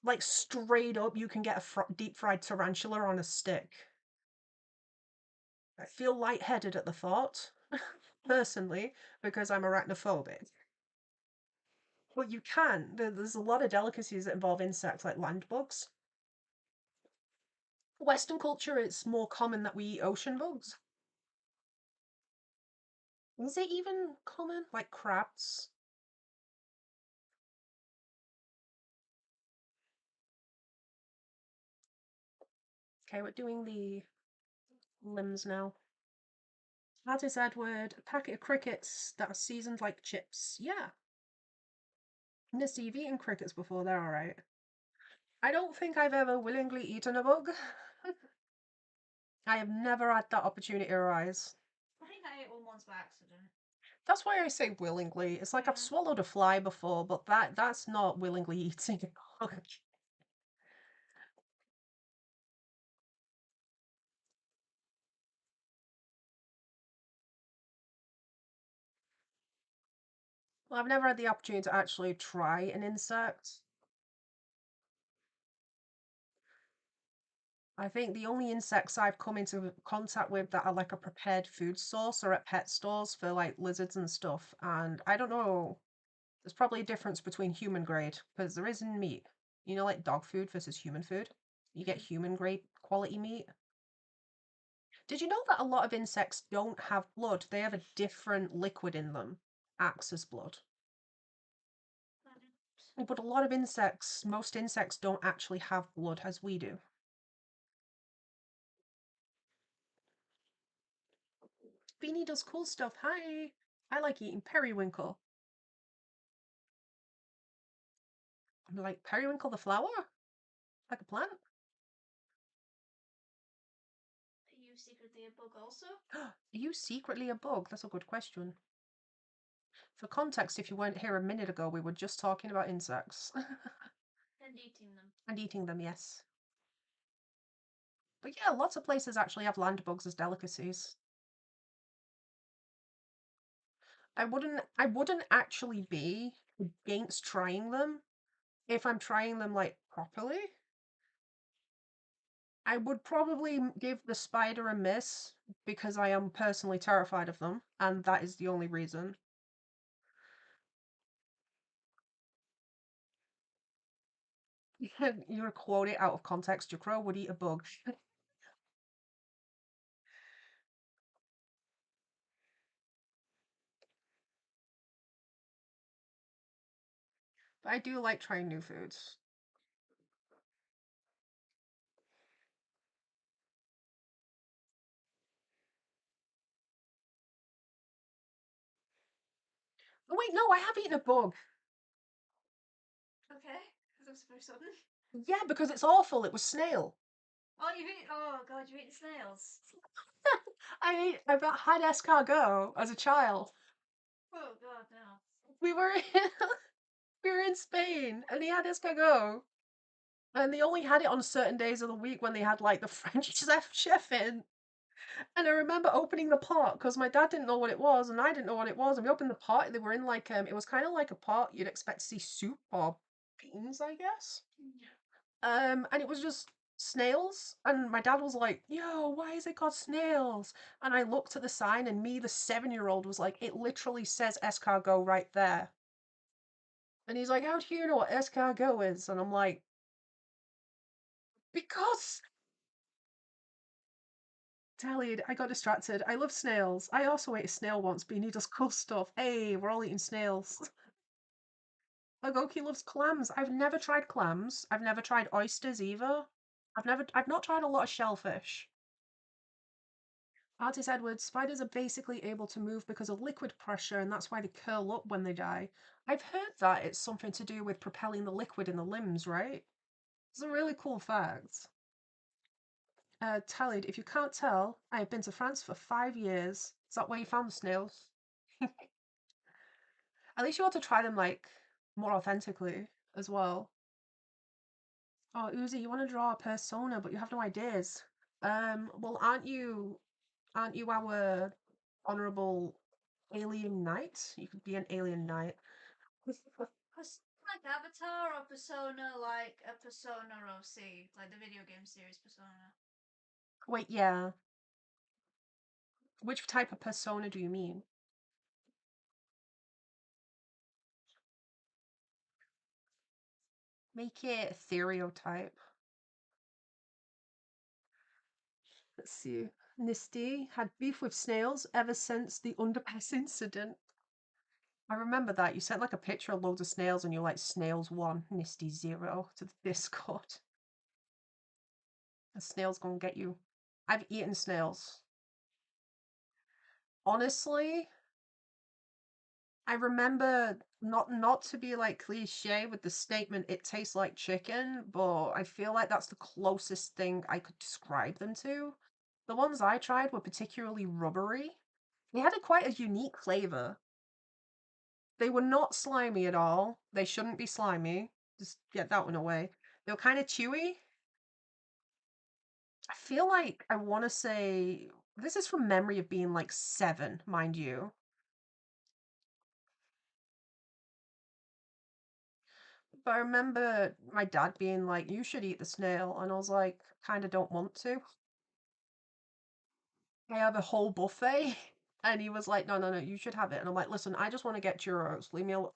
Speaker 1: Like straight up, you can get a deep fried tarantula on a stick. I feel lightheaded at the thought, personally, because I'm arachnophobic. But you can. There's a lot of delicacies that involve insects, like land bugs. Western culture, it's more common that we eat ocean bugs. Is it even common? Like crabs? Okay, we're doing the limbs now. Artist Edward, a packet of crickets that are seasoned like chips. Yeah. Misty, you've eaten crickets before, they're alright. I don't think I've ever willingly eaten a bug. I have never had that opportunity arise.
Speaker 2: I think I ate one once by accident.
Speaker 1: That's why I say willingly. It's like I've swallowed a fly before, but that's not willingly eating a bug. Well, I've never had the opportunity to actually try an insect. I think the only insects I've come into contact with that are like a prepared food source are at pet stores for like lizards and stuff. And I don't know, there's probably a difference between human grade because there is in meat. You know, like dog food versus human food. You get human grade quality meat. Did you know that a lot of insects don't have blood? They have a different liquid in them, acts as blood. But a lot of insects, most insects don't actually have blood as we do. Beanie does cool stuff. Hi! I like eating periwinkle. Like periwinkle the flower? Like a plant?
Speaker 2: Are you secretly a bug? bug also?
Speaker 1: Are you secretly a bug? That's a good question. For context, if you weren't here a minute ago, we were just talking about insects.
Speaker 2: And eating them.
Speaker 1: And eating them, yes. But yeah, lots of places actually have land bugs as delicacies. I wouldn't actually be against trying them if I'm trying them like properly. I would probably give the spider a miss because I am personally terrified of them, and that is the only reason. You're quote it out of context. Jcrow would eat a bug. But I do like trying new foods. Oh wait, no, I have eaten a bug.
Speaker 2: Okay. That was very sudden.
Speaker 1: Yeah, because it's awful. It was snail.
Speaker 2: Oh, you've eaten. Oh god, you've eaten snails.
Speaker 1: I've had escargot as a child.
Speaker 2: Oh god, no.
Speaker 1: We were we were in Spain, and he had escargot, and they only had it on certain days of the week when they had like the French chef in. And I remember opening the pot because my dad didn't know what it was, and I didn't know what it was. And we opened the pot. They were in like it was kind of like a pot you'd expect to see soup or beans, I guess. And it was just snails. And my dad was like, "Yo, why is it called snails?" And I looked at the sign, and me, the 7-year-old, was like, "It literally says escargot right there." And he's like, "How do you know what escargot is?" And I'm like, "Because." Dellied, I got distracted. I love snails. I also ate a snail once, but he does cool stuff. Hey, we're all eating snails. Agoki loves clams. I've never tried clams. I've never tried oysters either. I've not tried a lot of shellfish. Artis Edwards, spiders are basically able to move because of liquid pressure, and that's why they curl up when they die. I've heard that it's something to do with propelling the liquid in the limbs, right? It's a really cool fact. Tallied, if you can't tell, I have been to France for 5 years. Is that where you found the snails? At least you want to try them like more authentically as well. Oh, Uzi, you want to draw a persona, but you have no ideas. Well, aren't you our honorable alien knight? You could be an alien knight.
Speaker 2: Like Avatar or Persona, like a Persona OC, like the video game series Persona.
Speaker 1: Wait, yeah. Which type of persona do you mean? Make it stereotype. Let's see. Nisty had beef with snails ever since the underpass incident. I remember that. You sent like a picture of loads of snails and you're like, snails 1, Nisty 0 to the Discord. The snail's gonna get you. I've eaten snails. Honestly, I remember not to be like cliche with the statement it tastes like chicken, but I feel like that's the closest thing I could describe them to. The ones I tried were particularly rubbery. They had quite a unique flavor. They were not slimy at all. They shouldn't be slimy. Just get that one away. They were kind of chewy. I feel like I want to say this is from memory of being like 7, mind you. But I remember my dad being like, "You should eat the snail," and I was like, "Kind of don't want to." I have a whole buffet, and he was like, "No, no, no, you should have it." And I'm like, "Listen, I just want to get churros. Leave me alone."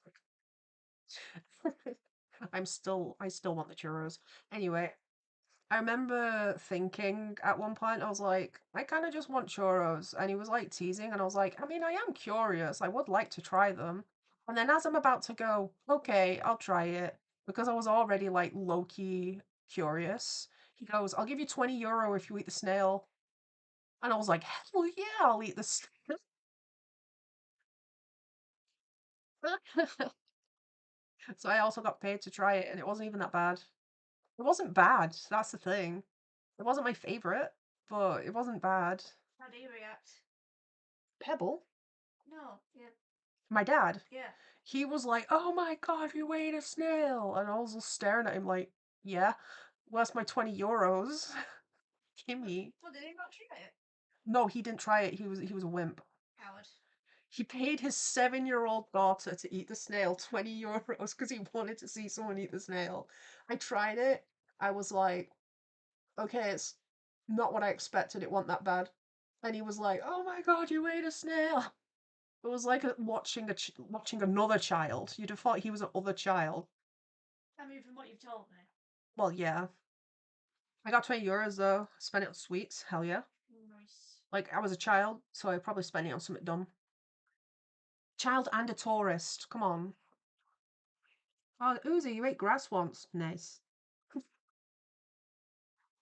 Speaker 1: I still want the churros. Anyway, I remember thinking at one point, I was like, I kind of just want churros. And he was like teasing, and I was like, I mean, I am curious. I would like to try them. And then as I'm about to go, okay, I'll try it, because I was already like low key curious, he goes, I'll give you €20 if you eat the snail. And I was like, hell yeah, I'll eat the snail. So I also got paid to try it, and it wasn't even that bad. It wasn't bad. That's the thing. It wasn't my favorite, but it wasn't bad.
Speaker 2: How do you react?
Speaker 1: Pebble?
Speaker 2: No, yeah,
Speaker 1: My dad?
Speaker 2: yeah.
Speaker 1: He was like, "Oh my god, you ate a snail!" And I was just staring at him like, "Yeah, where's my 20 euros? Gimme."
Speaker 2: Well, did he not try it?
Speaker 1: No, he didn't try it. He was a wimp.
Speaker 2: Howard.
Speaker 1: He paid his 7-year-old daughter to eat the snail 20 euros because he wanted to see someone eat the snail. I tried it. I was like, okay, it's not what I expected. It wasn't that bad. And he was like, "Oh my god, you ate a snail." It was like watching another child. You'd have thought he was an other child.
Speaker 2: I mean, from what you've told me.
Speaker 1: Well, yeah. I got 20 euros though. Spent it on sweets. Hell yeah.
Speaker 2: Nice.
Speaker 1: Like, I was a child, so I probably spent it on something dumb. Child and a tourist. Come on. Oh, Uzi, you ate grass once. Nice.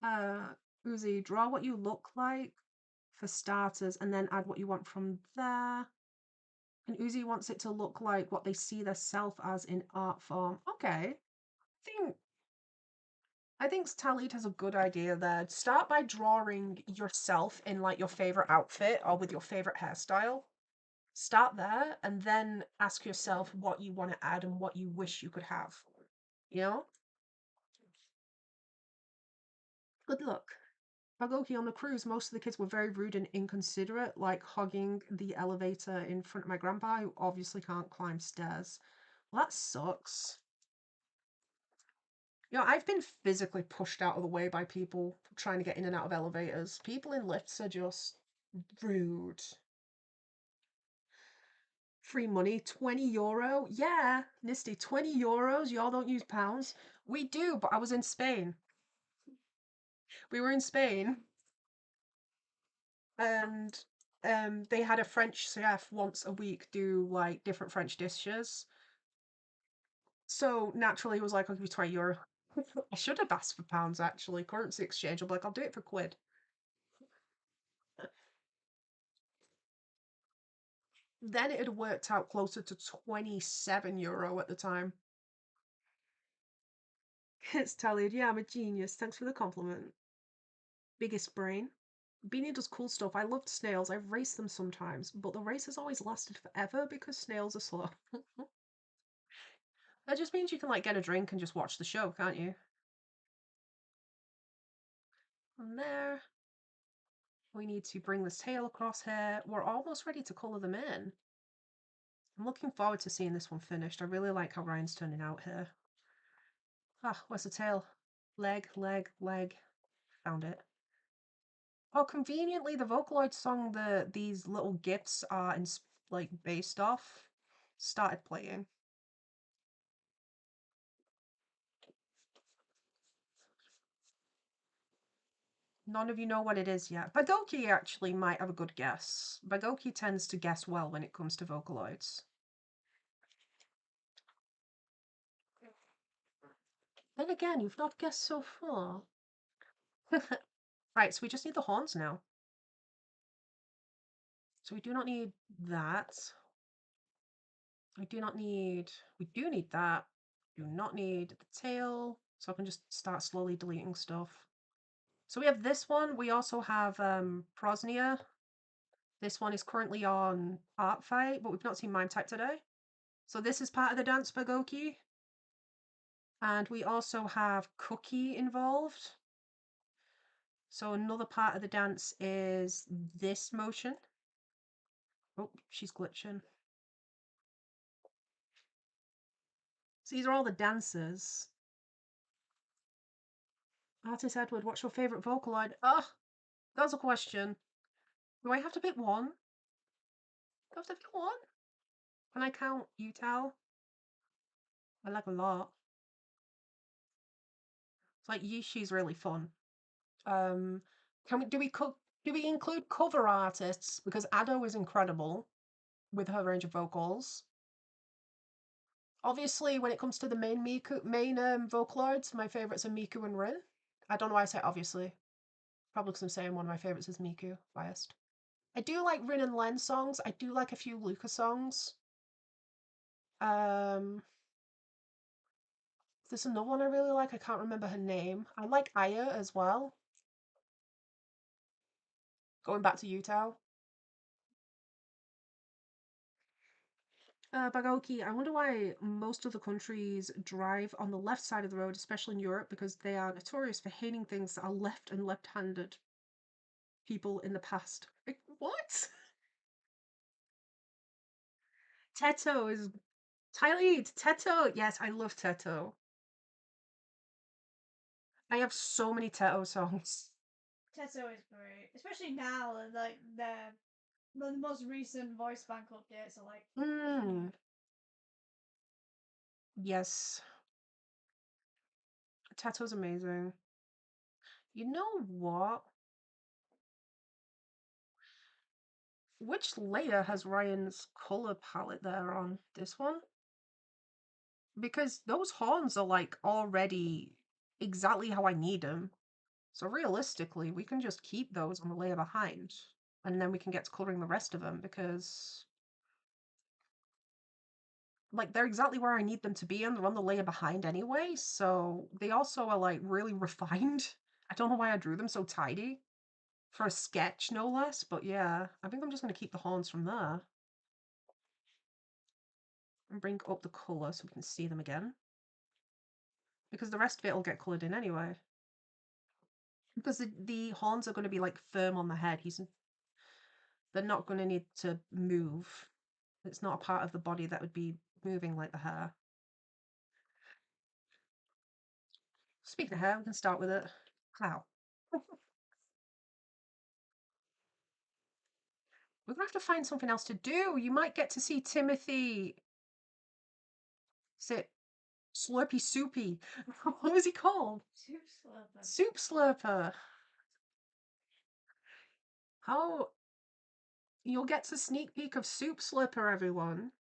Speaker 1: Uzi, draw what you look like for starters, and then add what you want from there. And Uzi wants it to look like what they see their self as in art form. Okay. I think Talid has a good idea there. Start by drawing yourself in like your favorite outfit or with your favorite hairstyle. Start there and then ask yourself what you want to add and what you wish you could have. You know? Good luck. Bagoki, on the cruise, most of the kids were very rude and inconsiderate, like hogging the elevator in front of my grandpa, who obviously can't climb stairs. Well, that sucks. You know, I've been physically pushed out of the way by people trying to get in and out of elevators. People in lifts are just rude. Free money, 20 euro? Yeah, Nisty, 20 euros? Y'all don't use pounds? We do, but I was in Spain. We were in Spain, and they had a French chef once a week do like different French dishes. So naturally, he was like, "I'll give you 20 euro." I should have asked for pounds actually. Currency exchange. I'm like, "I'll do it for quid." Then it had worked out closer to 27 euro at the time. It's tallied. Yeah, I'm a genius. Thanks for the compliment. Biggest brain. Beanie does cool stuff. I loved snails. I've raced them sometimes, but the race has always lasted forever because snails are slow. That just means you can like get a drink and just watch the show, can't you? And there. We need to bring this tail across here. We're almost ready to colour them in. I'm looking forward to seeing this one finished. I really like how Ryan's turning out here. Ah, where's the tail? Leg, leg, leg. Found it. Oh, conveniently, the Vocaloid song that these little GIFs are like based off started playing. None of you know what it is yet. Bagoki actually might have a good guess. Bagoki tends to guess well when it comes to Vocaloids. Then again, you've not guessed so far. Right, so we just need the horns now. So we do not need that. We do need that. Do not need the tail. So I can just start slowly deleting stuff. So we have this one. We also have Prosnia. This one is currently on ArtFight, but we've not seen Mime Type today. So this is part of the dance Bagoki. And we also have Cookie involved. So another part of the dance is this motion. Oh, she's glitching. So these are all the dancers. Artist Edward, what's your favourite Vocaloid? Ah, that's a question. Do I have to pick one? Do I have to pick one? Can I count Utal? I like a lot. It's like Yishi's really fun. Do we include cover artists? Because Ado is incredible with her range of vocals. Obviously, when it comes to the main Vocaloids, my favourites are Miku and Rin. I don't know why I say obviously. Probably because I'm saying one of my favourites is Miku. Biased. I do like Rin and Len songs. I do like a few Luca songs. There's another one I really like. I can't remember her name. I like Aya as well. Going back to Utah. Bagoki, I wonder why most of the countries drive on the left side of the road, especially in Europe, because they are notorious for hating things that are left and left-handed people in the past. Like, what? Teto is... Tyler, Teto! Yes, I love Teto. I have so many Teto songs.
Speaker 2: Tetsuo is great, especially now. Like the most recent voice bank updates are like.
Speaker 1: Yes. Teto's amazing. You know what? Which layer has Ryan's color palette there on? This one? Because those horns are like already exactly how I need them. So realistically, we can just keep those on the layer behind. And then we can get to coloring the rest of them because like they're exactly where I need them to be and they're on the layer behind anyway. So they also are like really refined. I don't know why I drew them so tidy. For a sketch, no less. But yeah, I think I'm just going to keep the horns from there. And bring up the colour so we can see them again. Because the rest of it will get coloured in anyway. Because the horns are going to be like firm on the head. They're not going to need to move. It's not a part of the body that would be moving like the hair. Speaking of hair, we can start with it. Clow. We're going to have to find something else to do. You might get to see Timothy. Sit. Slurpy Soupy. What was he called?
Speaker 2: Soupslurper.
Speaker 1: Soupslurper. How... You'll get to sneak peek of Soupslurper, everyone.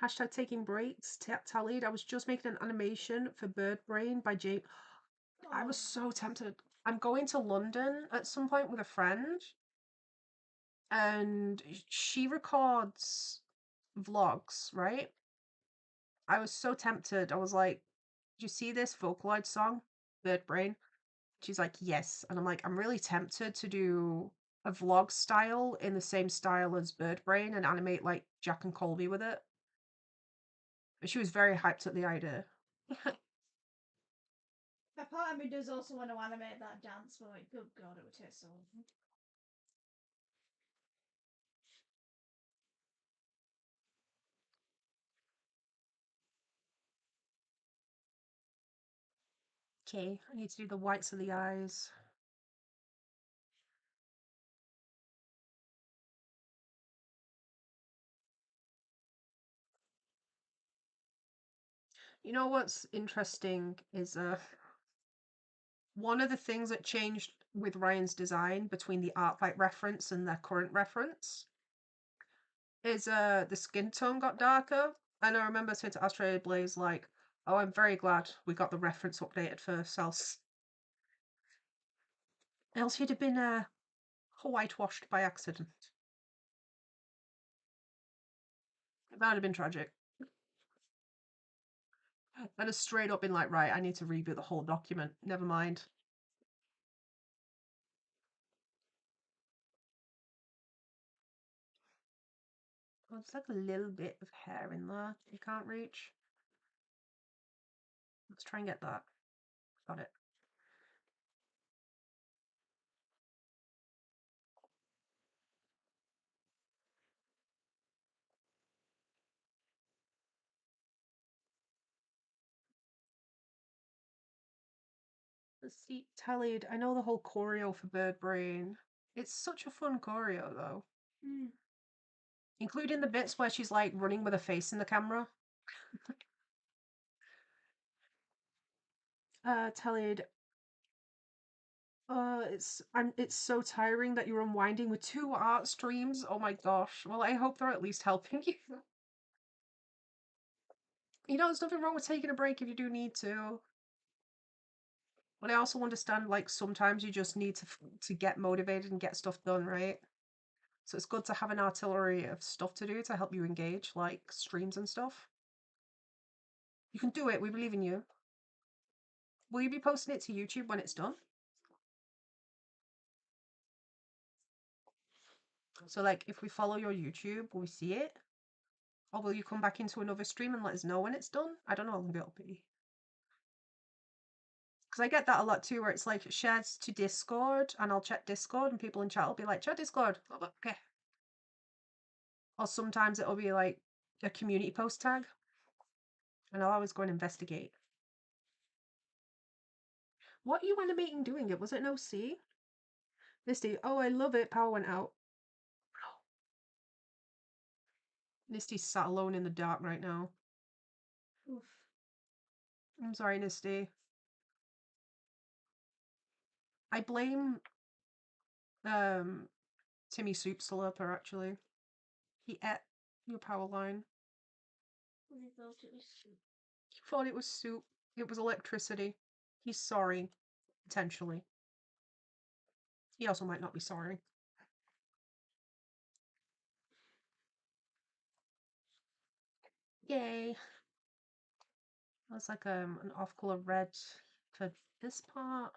Speaker 1: Hashtag taking breaks. Tallied. I was just making an animation for Bird Brain by Jay. I was so tempted. I'm going to London at some point with a friend. And she records vlogs, right? I was so tempted. I was like, did you see this Vocaloid song? Bird Brain? She's like, yes. And I'm like, I'm really tempted to do a vlog style in the same style as Bird Brain and animate like Jack and Colby with it. But she was very hyped at the idea.
Speaker 2: A part of me does also want to animate that dance, but like, good god, it would take so long.
Speaker 1: Okay, I need to do the whites of the eyes. You know what's interesting is one of the things that changed with Ryan's design between the ArtFight reference and their current reference is the skin tone got darker. And I remember saying to Australia Blaze like, oh, I'm very glad we got the reference updated first, else he'd have been whitewashed by accident. That would have been tragic. And have straight up been like, right, I need to reboot the whole document. Never mind. Oh, there's like a little bit of hair in there you can't reach. Let's try and get that. Got it. Let's see. Tallied. I know the whole choreo for Bird Brain. It's such a fun choreo, though. Including the bits where she's like running with her face in the camera. Tallied. It's so tiring that you're unwinding with 2 art streams. Oh my gosh. Well, I hope they're at least helping you. You know, there's nothing wrong with taking a break if you do need to. But I also understand, like, sometimes you just need to get motivated and get stuff done, right? So it's good to have an artillery of stuff to do to help you engage, like streams and stuff. You can do it. We believe in you. Will you be posting it to YouTube when it's done? So like if we follow your YouTube, will we see it? Or will you come back into another stream and let us know when it's done? I don't know how long it'll be. Because I get that a lot too, where it's like shared to Discord, and I'll check Discord, and people in chat will be like, check Discord. Okay. Or sometimes it'll be like a community post tag, and I'll always go and investigate. What are you animating doing it? Was it an OC? Misty, oh, I love it. Power went out. Nisty's sat alone in the dark right now.
Speaker 2: Oof.
Speaker 1: I'm sorry, Nisty. I blame Timmy Soupslurper actually. He ate your power line.
Speaker 2: I thought it was soup.
Speaker 1: He thought it was soup. It was electricity. He's sorry. Potentially. He also might not be sorry. Yay. That's like an off-color red for this part.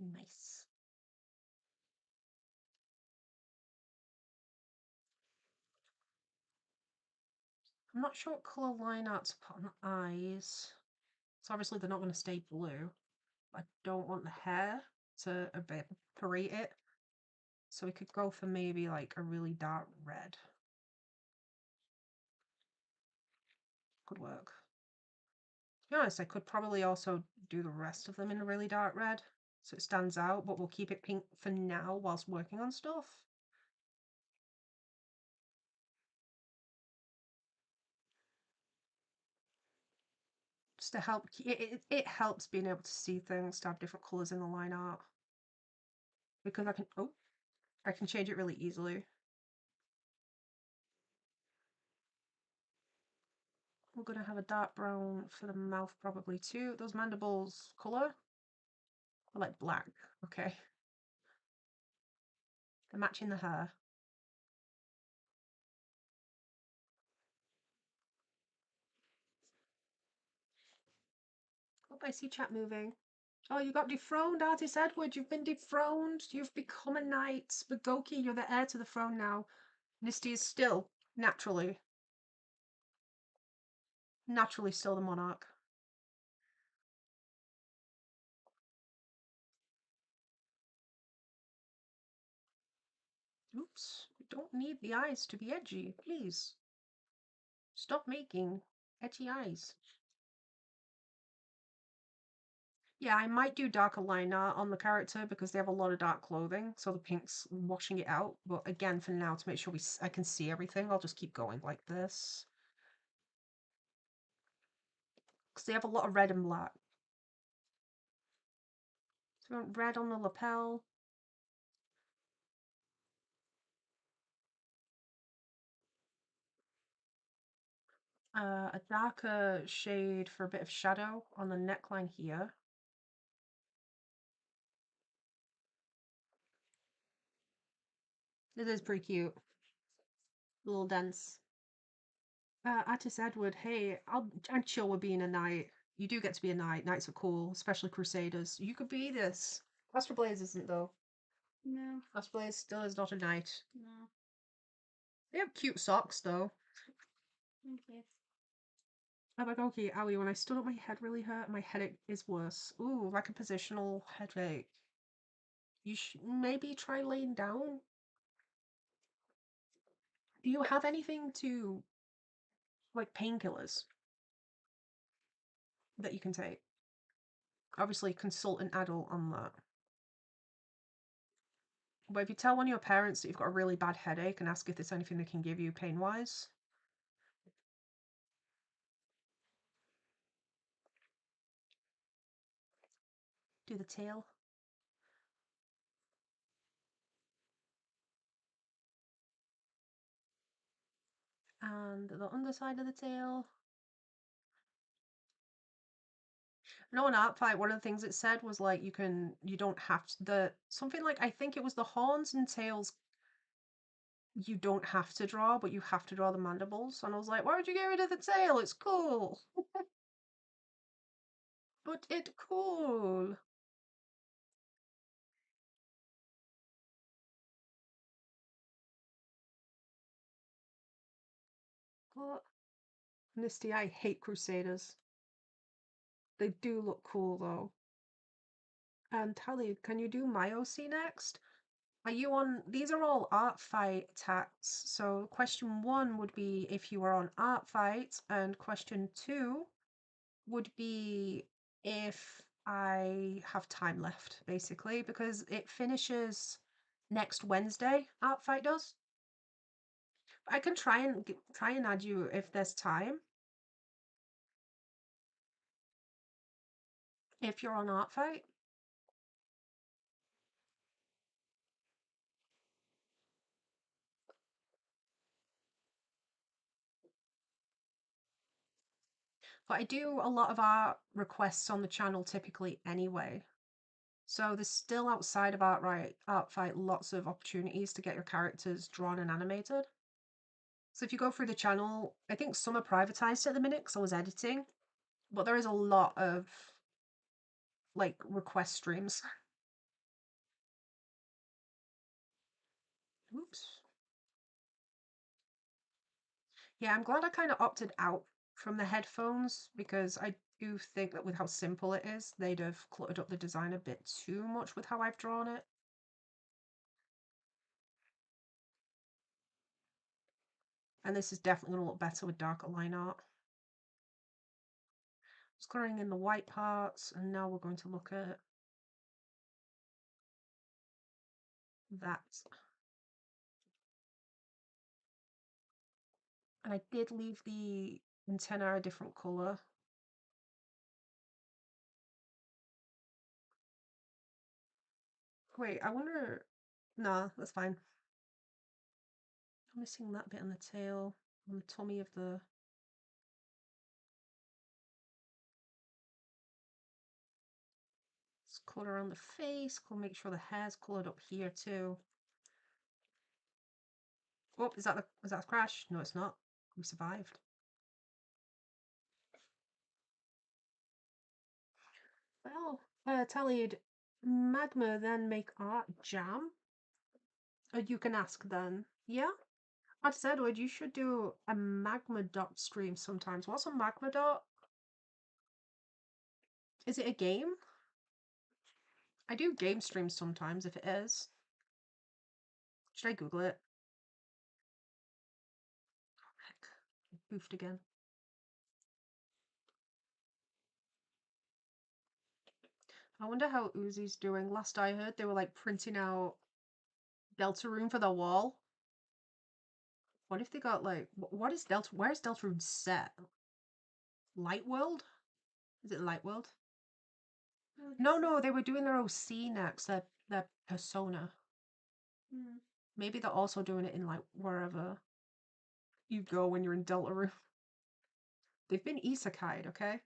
Speaker 1: Nice. I'm not sure what colour line art to put on the eyes. So obviously they're not going to stay blue. I don't want the hair to evaporate it. So we could go for maybe like a really dark red. Could work. To be honest, I could probably also do the rest of them in a really dark red so it stands out, but we'll keep it pink for now whilst working on stuff. Just to help, it helps being able to see things, to have different colours in the line art. Because I can change it really easily. We're going to have a dark brown for the mouth probably too. Those mandibles colour are like black, okay. They're matching the hair. Oh, I see chat moving. Oh, you got dethroned, Artist Edward. You've been dethroned. You've become a knight. Bagoki, you're the heir to the throne now. Nisty is still, naturally still the monarch. Oops. We don't need the eyes to be edgy, please. Stop making edgy eyes. Yeah, I might do darker line art on the character because they have a lot of dark clothing, so the pink's washing it out. But again, for now, to make sure I can see everything, I'll just keep going like this. Because they have a lot of red and black. So we want red on the lapel. A darker shade for a bit of shadow on the neckline here. This is pretty cute. A little dense. Attis Edward, hey, I'm chill with being a knight. You do get to be a knight. Knights are cool, especially crusaders. You could be this. Astro Blaze isn't though.
Speaker 2: No.
Speaker 1: Astro Blaze still is not a knight.
Speaker 2: No.
Speaker 1: They have cute socks though.
Speaker 2: Thank you.
Speaker 1: I'm like, okay, owie, when I stood up my head really hurt, my headache is worse. Ooh, like a positional headache. You should maybe try laying down. Do you have anything to, like, painkillers that you can take? Obviously, consult an adult on that. But if you tell one of your parents that you've got a really bad headache and ask if there's anything they can give you pain-wise. Do the tail. And the underside of the tail. No, on ArtFight, one of the things it said was like you don't have to, something like, I think it was the horns and tails you don't have to draw, but you have to draw the mandibles. And I was like, why would you get rid of the tail? It's cool. But it cool. What? Misty, I hate Crusaders. They do look cool though. And Tally, can you do my OC next? Are you on? These are all ArtFight attacks. So question 1 would be if you are on ArtFight, and question 2 would be if I have time left, basically, because it finishes next Wednesday. ArtFight does. I can try and add you if there's time. If you're on ArtFight. But I do a lot of art requests on the channel typically anyway. So there's still outside of ArtFight lots of opportunities to get your characters drawn and animated. So if you go through the channel, I think some are privatized at the minute because I was editing, but there is a lot of like request streams. Oops. Yeah, I'm glad I kind of opted out from the headphones because I do think that with how simple it is, they'd have cluttered up the design a bit too much with how I've drawn it. And this is definitely going to look better with darker line art. Just coloring in the white parts, and now we're going to look at that. And I did leave the antenna a different colour. Wait, I wonder... Nah, that's fine. I'm missing that bit on the tail, on the tummy of the... Let's colour around the face, make sure the hair's coloured up here too. Oh, is that a crash? No, it's not. We survived. Well, Tallied, Magma then make art jam? You can ask then. Yeah? I said, Edward, you should do a Magma dot stream sometimes. What's a Magma dot? Is it a game? I do game streams sometimes if it is. Should I Google it? Oh, heck. I goofed again. I wonder how Uzi's doing. Last I heard, they were like printing out Deltarune for the wall. What if they got like, what is Delta? Where's Deltarune set? Light World? Is it Light World? No, they were doing their OC next, their persona. Maybe they're also doing it in like wherever you go when you're in Deltarune. They've been isekai'd, okay?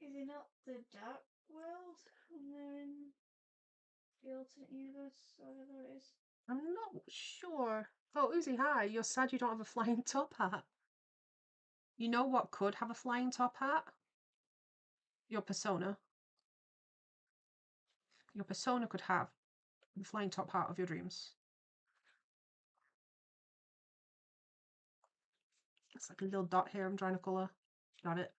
Speaker 2: Is it not the Dark World when they're in the alternate universe, or whatever it is?
Speaker 1: I'm not sure. Oh, Uzi, hi. You're sad you don't have a flying top hat. You know what could have a flying top hat? Your persona. Your persona could have the flying top hat of your dreams. It's like a little dot here I'm trying to colour. Got it.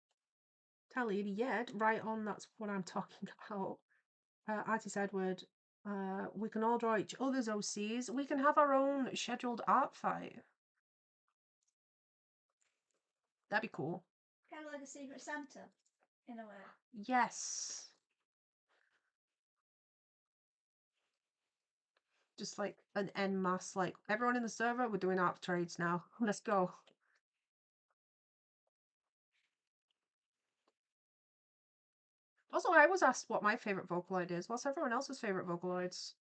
Speaker 1: Tally, yeah, right on, that's what I'm talking about. Artist Edward, we can all draw each other's OCs. We can have our own scheduled art fight. That'd be cool.
Speaker 2: Kind of like a Secret Santa, in a way.
Speaker 1: Yes. Just like an en masse, like everyone in the server, we're doing art trades now. Let's go. Also, I was asked what my favourite Vocaloid is. What's everyone else's favourite Vocaloids?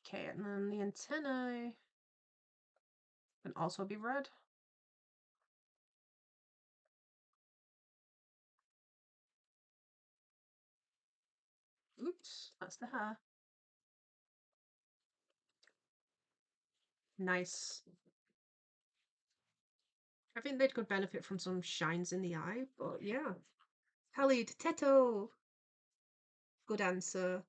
Speaker 1: Okay, and then the antennae can also be red. Oops, that's the hair. Nice. I think they could benefit from some shines in the eye, but yeah. Khalid, Teto. Good answer.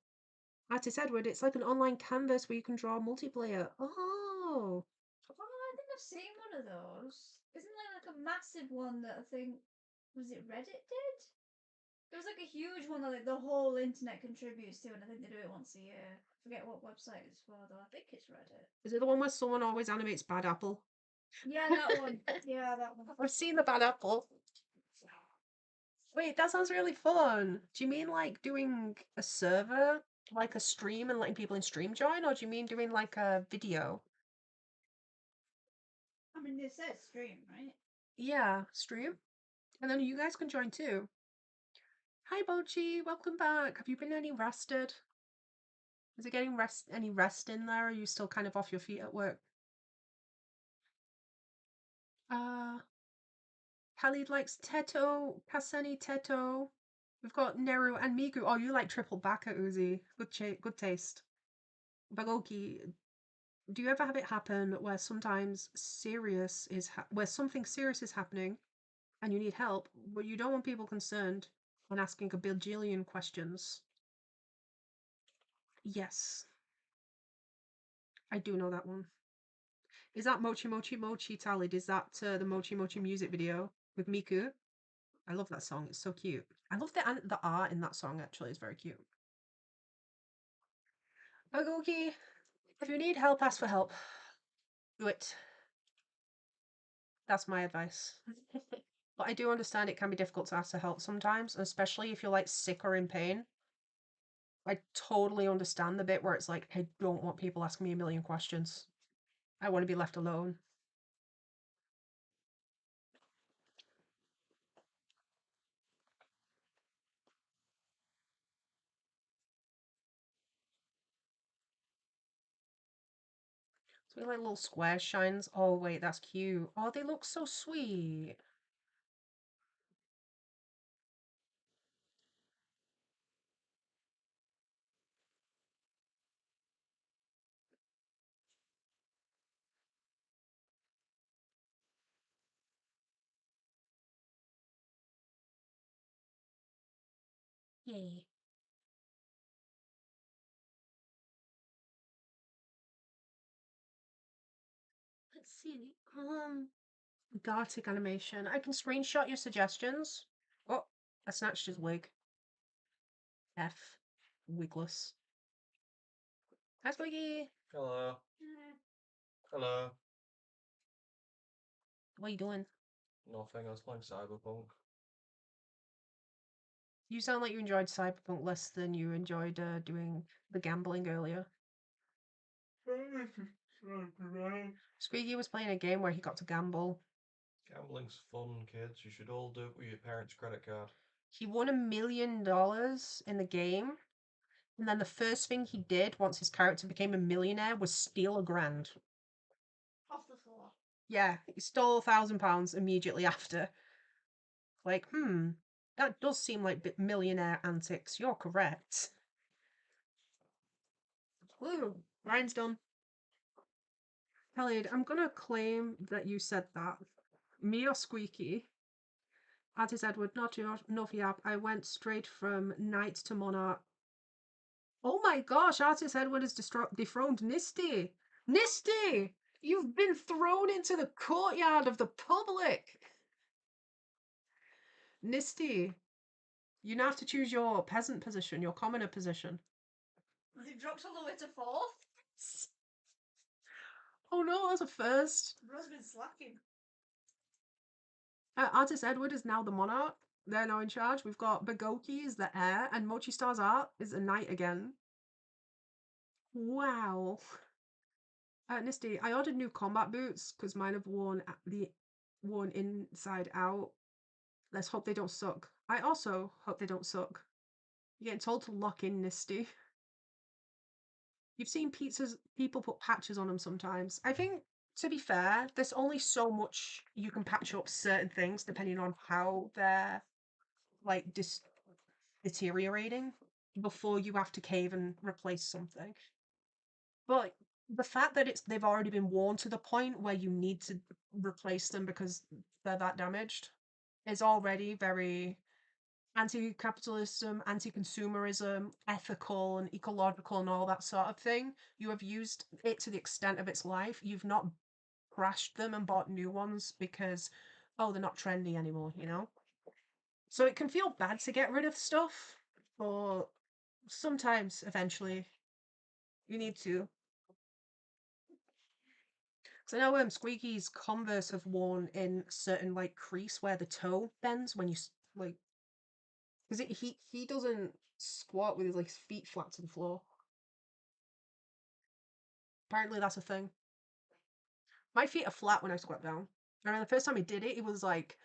Speaker 1: Artist Edward, it's like an online canvas where you can draw multiplayer. Oh.
Speaker 2: Oh, I think I've seen one of those. Isn't there like a massive one that I think was it Reddit did? There was like a huge one that like the whole internet contributes to, and I think they do it once a year. I forget what website it's for though. I think it's Reddit.
Speaker 1: Is it the one where someone always animates Bad Apple?
Speaker 2: Yeah, that one. Yeah, that one.
Speaker 1: I've seen the Bad Apple. Wait, that sounds really fun. Do you mean like doing a server, like a stream and letting people in stream join, or do you mean doing like a video?
Speaker 2: I mean, they said stream, right?
Speaker 1: Yeah, stream. And then you guys can join too. Hi Bochi, welcome back. Have you been any rested? Is it getting any rest in there? Or are you still kind of off your feet at work? Khalid likes Teto, Kaseni Teto. We've got Neru and Miku. Oh, you like triple back at Uzi. Good taste. Bagoki, do you ever have it happen where sometimes where something serious is happening and you need help, but you don't want people concerned when asking a bajillion questions? Yes. I do know that one. Is that Mochi Mochi Mochi Tallied? Is that the Mochi Mochi music video with Miku? I love that song. It's so cute. I love the art in that song, actually. It's very cute. Bagoki, if you need help, ask for help. Do it. That's my advice. But I do understand it can be difficult to ask for help sometimes, especially if you're like sick or in pain. I totally understand the bit where it's like, I don't want people asking me a million questions. I want to be left alone. So we like little square shines. Oh wait, that's cute. Oh, they look so sweet. Yay. Let's see. Gartic animation. I can screenshot your suggestions. Oh, I snatched his wig. F. Wigless. Hi, Squiggy.
Speaker 3: Hello. Hello.
Speaker 1: What are you doing?
Speaker 3: Nothing. I was playing Cyberpunk.
Speaker 1: You sound like you enjoyed Cyberpunk less than you enjoyed doing the gambling earlier. Squeaky was playing a game where he got to gamble.
Speaker 3: Gambling's fun, kids. You should all do it with your parents' credit card.
Speaker 1: He won $1 million in the game, and then the first thing he did once his character became a millionaire was steal $1,000.
Speaker 2: Off the floor.
Speaker 1: Yeah, he stole £1,000 immediately after. Like, that does seem like millionaire antics. You're correct. Woo, Ryan's done. Khalid, I'm gonna claim that you said that. Me or Squeaky? Artist Edward, not your Novi app. I went straight from Knight to Monarch. Oh my gosh, Artist Edward has dethroned Nisty. Nisty! You've been thrown into the courtyard of the public. Nisty, you now have to choose your peasant position, your commoner position.
Speaker 2: Was it dropped all the way to 4th?
Speaker 1: Oh no, that's a first.
Speaker 2: Bro's been slacking.
Speaker 1: Artist Edward is now the monarch. They're now in charge. We've got Bagoki is the heir, and Mochi Star's art is a knight again. Wow. Nisty, I ordered new combat boots because mine have worn inside out. Let's hope they don't suck. I also hope they don't suck. You're getting told to lock in, Nisty. You've seen people put patches on them sometimes. I think, to be fair, there's only so much you can patch up certain things depending on how they're like deteriorating before you have to cave and replace something. But the fact that they've already been worn to the point where you need to replace them because they're that damaged is already very anti-capitalism, anti-consumerism, ethical and ecological and all that sort of thing. You have used it to the extent of its life. You've not crashed them and bought new ones because, oh, they're not trendy anymore, you know? So it can feel bad to get rid of stuff, but sometimes, eventually, you need to. Because I know Squeaky's Converse have worn in a certain, like, crease where the toe bends when you, like, because he doesn't squat with his like feet flat to the floor. Apparently that's a thing. My feet are flat when I squat down. And the first time he did it, he was like,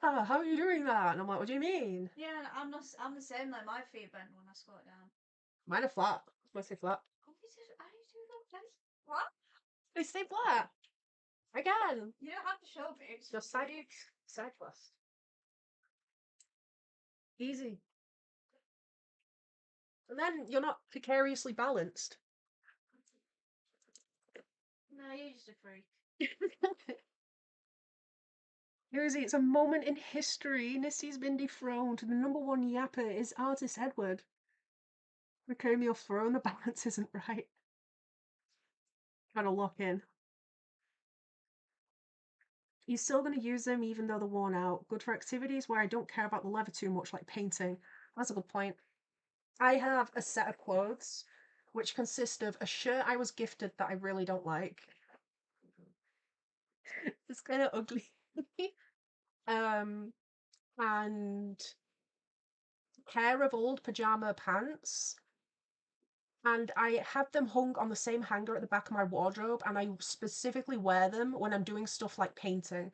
Speaker 1: "Oh, how are you doing that?" And I'm like, "What do you mean?"
Speaker 2: Yeah, I'm not. I'm the same. Like my feet bend when I squat down.
Speaker 1: Mine are flat. Mostly flat.
Speaker 2: How do you do that? What?
Speaker 1: They stay flat. Again.
Speaker 2: You don't have to show me.
Speaker 1: Just side first. Easy. And then you're not precariously balanced.
Speaker 2: No, you're just a freak.
Speaker 1: Rosie, it's a moment in history. Nissy's been dethroned. The #1 yapper is artist Edward. Okay, your throne, the balance isn't right. Trying to lock in. You're still going to use them even though they're worn out. Good for activities where I don't care about the leather too much, like painting. That's a good point. I have a set of clothes which consist of a shirt I was gifted that I really don't like. It's kind of ugly. And a pair of old pajama pants. And I have them hung on the same hanger at the back of my wardrobe, and I specifically wear them when I'm doing stuff like painting.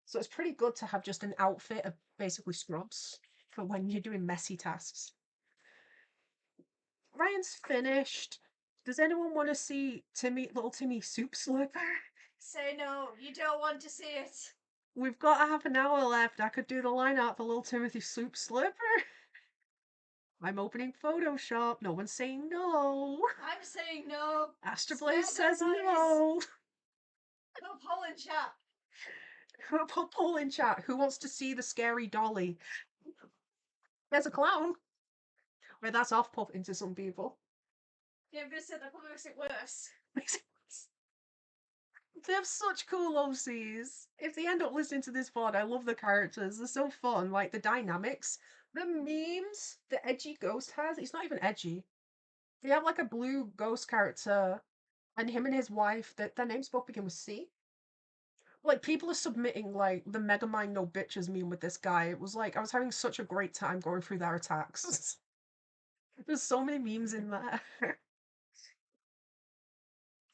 Speaker 1: So it's pretty good to have just an outfit of basically scrubs for when you're doing messy tasks. Ryan's finished. Does anyone want to see little Timmy Soupslurper?
Speaker 2: Say no. You don't want to see it.
Speaker 1: We've got half an hour left. I could do the line art for little Timothy Soupslurper. I'm opening Photoshop. No one's saying no.
Speaker 2: I'm saying no.
Speaker 1: Astroblaze
Speaker 2: Spare
Speaker 1: says
Speaker 2: their
Speaker 1: no.
Speaker 2: Put a poll in chat.
Speaker 1: Put poll in chat. Who wants to see the scary dolly? There's a clown. Wait, that's off-putting to some people.
Speaker 2: Yeah, I'm gonna say that probably makes it worse.
Speaker 1: They have such cool OCs. If they end up listening to this pod, I love the characters. They're so fun. Like the dynamics, the memes, the edgy ghost has. It's not even edgy. They have like a blue ghost character, and him and his wife. Their names both begin with C. Like people are submitting like the Megamind no bitches meme with this guy. It was like I was having such a great time going through their attacks. There's so many memes in there.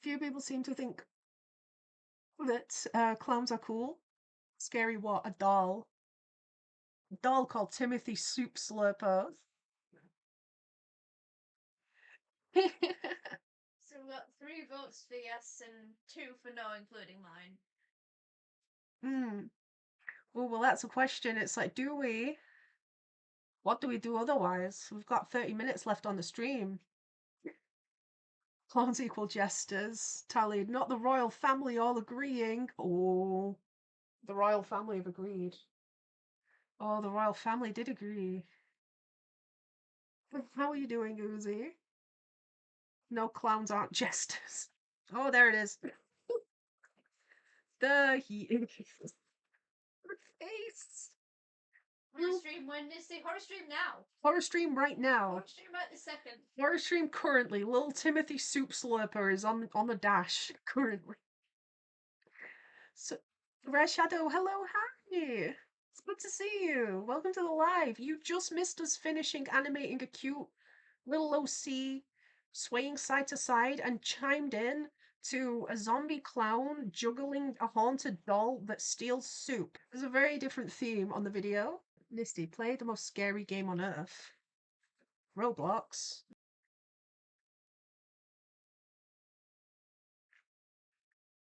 Speaker 1: Few people seem to think that clowns are cool. Scary what? A doll. A doll called Timothy Soupslurper.
Speaker 2: So we've got 3 votes for yes and 2 for no, including mine.
Speaker 1: Oh, well, that's a question. It's like, what do we do otherwise? We've got 30 minutes left on the stream. Clowns equal jesters. Tallied. Not the royal family all agreeing. Oh, the royal family have agreed. Oh, the royal family did agree. How are you doing, Uzi? No, clowns aren't jesters. Oh, there it is. He is. Face.
Speaker 2: Horror stream when they say horror stream now.
Speaker 1: Horror stream right now.
Speaker 2: Horror stream right this second.
Speaker 1: Horror stream currently. Little Timothy Soupslurper is on the dash currently. So, Red Shadow, hello, hi. It's good to see you. Welcome to the live. You just missed us finishing animating a cute little OC swaying side to side and chimed in to a zombie clown juggling a haunted doll that steals soup. There's a very different theme on the video. Misty, play the most scary game on earth. Roblox.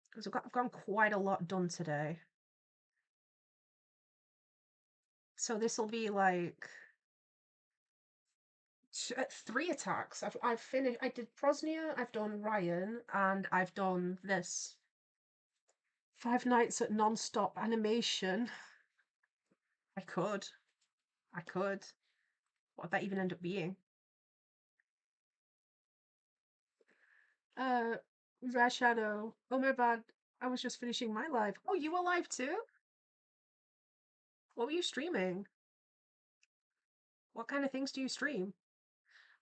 Speaker 1: Because I've gotten quite a lot done today. So this will be like 3 attacks. I've finished. I did Prosnia, I've done Ryan, and I've done this. 5 nights at non-stop animation. I could. What would that even end up being? Rare Shadow. Oh my bad. I was just finishing my live. Oh, you were live too? What were you streaming? What kind of things do you stream?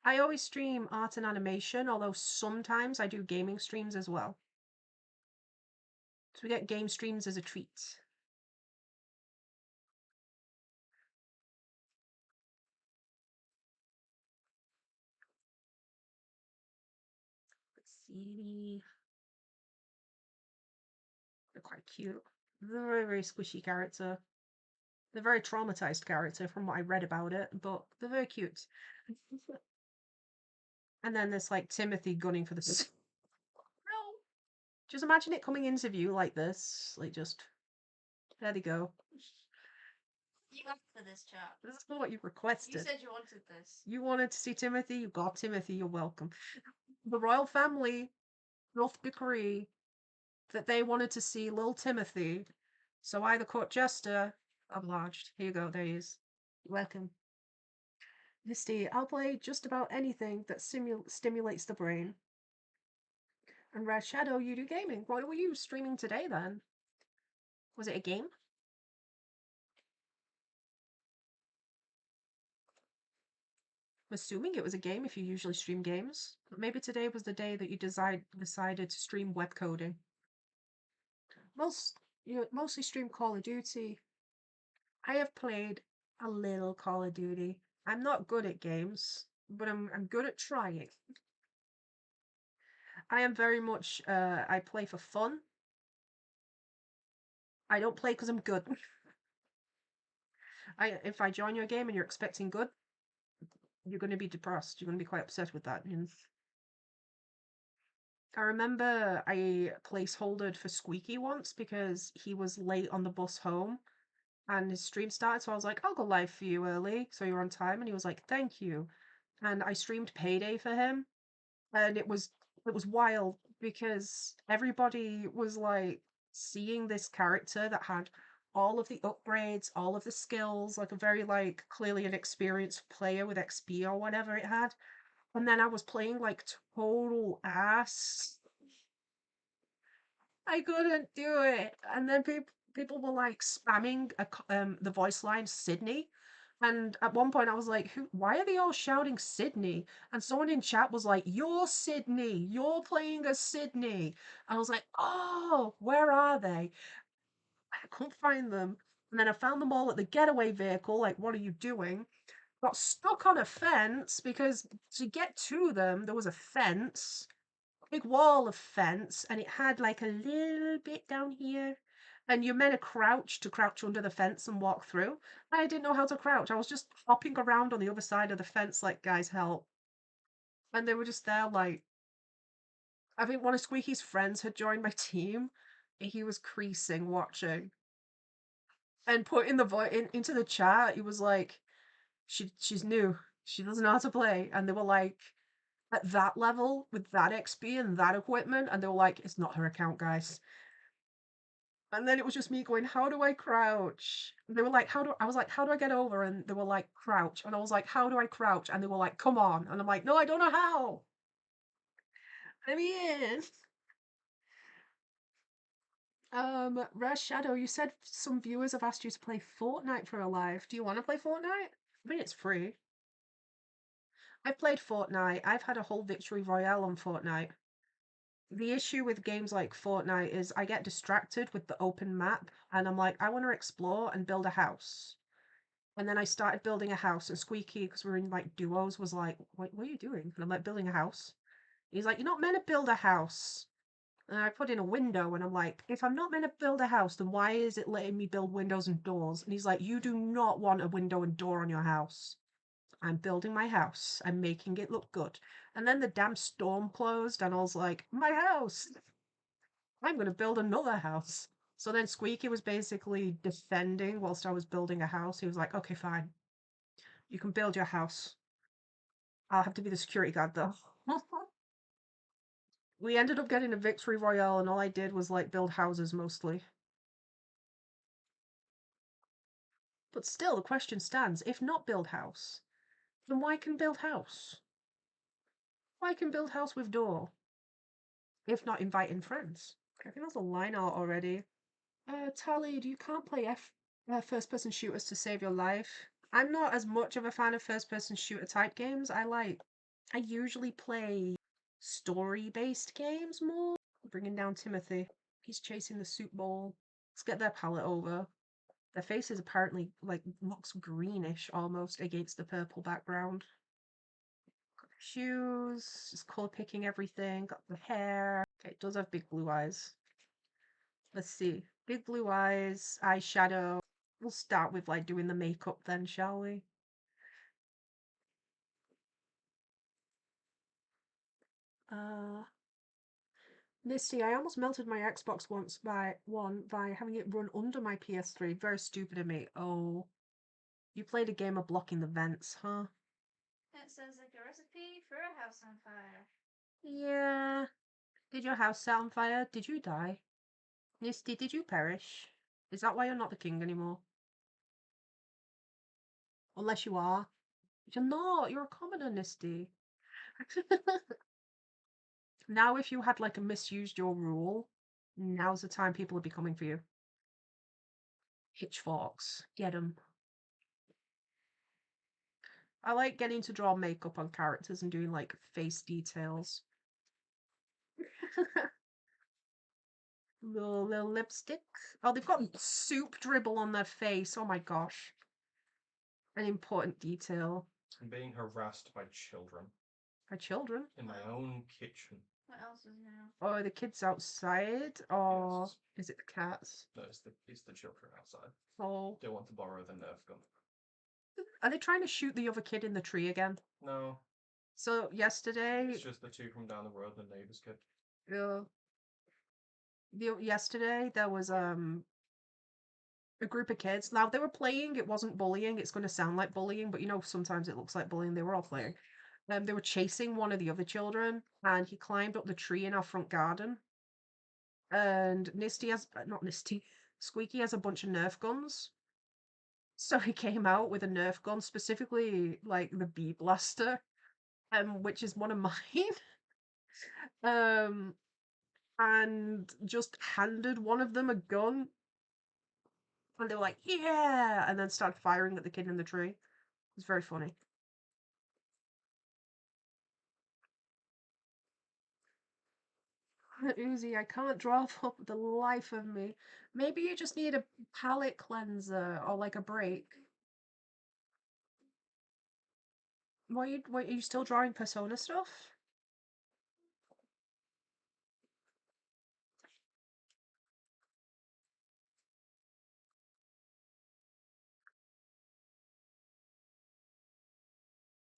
Speaker 1: I always stream art and animation, although sometimes I do gaming streams as well. So we get game streams as a treat. Let's see. They're quite cute. They're a very, very squishy character. They're a very traumatized character from what I read about it, but they're very cute. And then there's like Timothy gunning for the. No! Just imagine it coming into view like this. Like just. There they go.
Speaker 2: You asked for this, chat.
Speaker 1: This is not what you requested.
Speaker 2: You said you wanted this.
Speaker 1: You wanted to see Timothy, you got Timothy, you're welcome. The royal family both agree that they wanted to see little Timothy, so I, the court jester, obliged. Here you go, there he is. You're welcome. Misty, I'll play just about anything that stimulates the brain. And Red Shadow, you do gaming. What were you streaming today then? Was it a game? I'm assuming it was a game if you usually stream games. But maybe today was the day that you decided to stream web coding. You mostly stream Call of Duty. I have played a little Call of Duty. I'm not good at games, but I'm good at trying. I am very much I play for fun. I don't play because I'm good. If I join your game and you're expecting good, you're going to be depressed. You're going to be quite upset with that. I remember I placeholdered for Squeaky once because he was late on the bus home and his stream started. So I was like, I'll go live for you early so you're on time. And he was like, thank you. And I streamed Payday for him. And it was wild because everybody was like seeing this character that had all of the upgrades, all of the skills, like a very like clearly an experienced player with XP or whatever it had. And then I was playing like total ass. I couldn't do it. And then people were like spamming the voice line Sydney. And at one point I was like, why are they all shouting Sydney? And someone in chat was like, you're Sydney. You're playing as Sydney. I was like, oh, where are they? I couldn't find them. And then I found them all at the getaway vehicle. Like, what are you doing? Got stuck on a fence because to get to them, there was a fence, big wall of fence, and it had like a little bit down here. And you're meant to crouch under the fence and walk through. I didn't know how to crouch. I was just hopping around on the other side of the fence, like, guys, help. And they were just there, like, I think one of Squeaky's friends had joined my team. And he was creasing, watching. And putting the voice into the chat, he was like, she's new. She doesn't know how to play. And they were like, at that level, with that XP and that equipment, and they were like, it's not her account, guys. And then it was just me going, how do I crouch? And they were like, I was like, how do I get over? And they were like, crouch. And I was like, how do I crouch? And they were like, come on. And I'm like, no, I don't know how. Let me in. Rare Shadow, you said some viewers have asked you to play Fortnite for a live. Do you want to play Fortnite? I mean, it's free. I've played Fortnite. I've had a whole victory royale on Fortnite. The issue with games like Fortnite is I get distracted with the open map and I'm like, I want to explore and build a house. And then I started building a house and Squeaky, because we're in like duos, was like, what are you doing? And I'm like, building a house. And he's like, you're not meant to build a house. And I put in a window and I'm like, if I'm not meant to build a house, then why is it letting me build windows and doors? And he's like, you do not want a window and door on your house. I'm building my house. I'm making it look good. And then the damn storm closed and I was like, my house! I'm going to build another house. So then Squeaky was basically defending whilst I was building a house. He was like, okay, fine. You can build your house. I'll have to be the security guard though. We ended up getting a victory royale, and all I did was like build houses mostly. But still, the question stands: if not build house, then why can build house? Why can build house with door? If not inviting friends. I think that's a line art already. Tallied, you can't play first-person shooters to save your life. I'm not as much of a fan of first-person shooter type games. I usually play story-based games more. Bringing down Timothy. He's chasing the soup bowl. Let's get their palette over. Their faces apparently looks greenish almost against the purple background. Got the shoes, just colour picking everything. Got the hair. Okay, it does have big blue eyes. Let's see. Big blue eyes, eyeshadow. We'll start with like doing the makeup then, shall we? Misty, I almost melted my Xbox once by having it run under my PS3. Very stupid of me. Oh. You played a game of blocking the vents, huh?
Speaker 2: It sounds like a recipe for a house on fire.
Speaker 1: Yeah. Did your house set on fire? Did you die? Misty, did you perish? Is that why you're not the king anymore? Unless you are. You're not. You're a commoner, Misty. Now if you had like a misused your rule, now's the time people would be coming for you. Pitchforks. Get them. I like getting to draw makeup on characters and doing like face details. little lipstick. Oh, they've got soup dribble on their face. Oh my gosh. An important detail.
Speaker 3: I'm being harassed by children
Speaker 1: By children?
Speaker 3: in my own kitchen.
Speaker 2: What else is new?
Speaker 1: Oh, are the kids outside? Or
Speaker 3: Yes.
Speaker 1: is it the cats?
Speaker 3: No, it's the children outside.
Speaker 1: Oh.
Speaker 3: They want to borrow the Nerf gun.
Speaker 1: Are they trying to shoot the other kid in the tree again?
Speaker 3: No.
Speaker 1: So yesterday,
Speaker 3: It's just the two from down the road, the neighbour's kid.
Speaker 1: Yesterday there was a group of kids. Now they were playing. It wasn't bullying. It's going to sound like bullying, but you know sometimes it looks like bullying. They were all playing. They were chasing one of the other children, and he climbed up the tree in our front garden. And Squeaky has a bunch of Nerf guns. So he came out with a Nerf gun, specifically like the Bee Blaster, which is one of mine. And just handed one of them a gun. And they were like, yeah! And then started firing at the kid in the tree. It was very funny. Uzi, I can't draw for the life of me. Maybe you just need a palette cleanser or like a break. Why are you still drawing Persona stuff?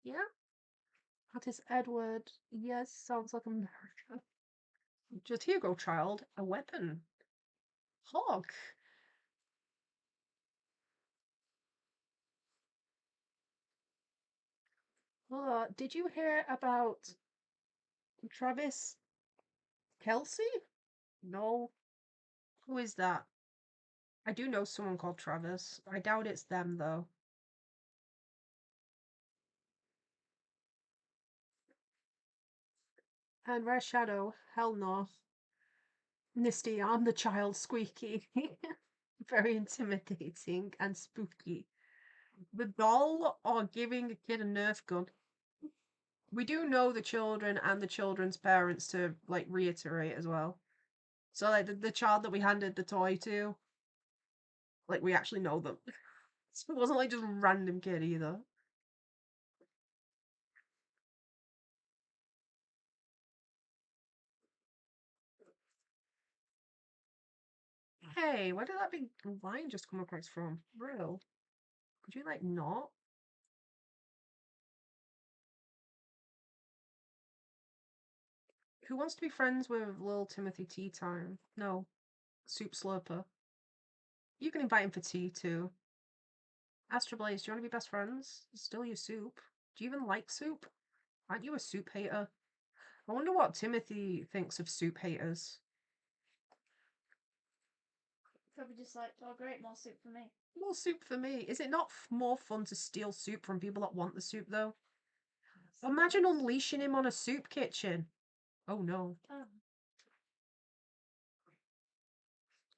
Speaker 1: Yeah? That is Edward. Yes, sounds like America. Just here go, child. A weapon. Hog. Did you hear about Travis Kelsey? No. Who is that? I do know someone called Travis. I doubt it's them, though. And Rare Shadow, hell no. Misty, I'm the child Squeaky. Very intimidating and spooky. The doll or giving a kid a Nerf gun. We do know the children and the children's parents, to like reiterate as well. So like the child that we handed the toy to, like we actually know them. So it wasn't like just a random kid either. Hey, where did that big line just come across from? Real? Could you like not? Who wants to be friends with little Timothy Tea Time? No. Soupslurper. You can invite him for tea too. Astra Blaze, do you want to be best friends? It's still your soup. Do you even like soup? Aren't you a soup hater? I wonder what Timothy thinks of soup haters.
Speaker 2: Probably just like, oh great, more soup for me.
Speaker 1: More soup for me. Is it not more fun to steal soup from people that want the soup, though? Imagine unleashing him on a soup kitchen. Oh no.
Speaker 2: Oh.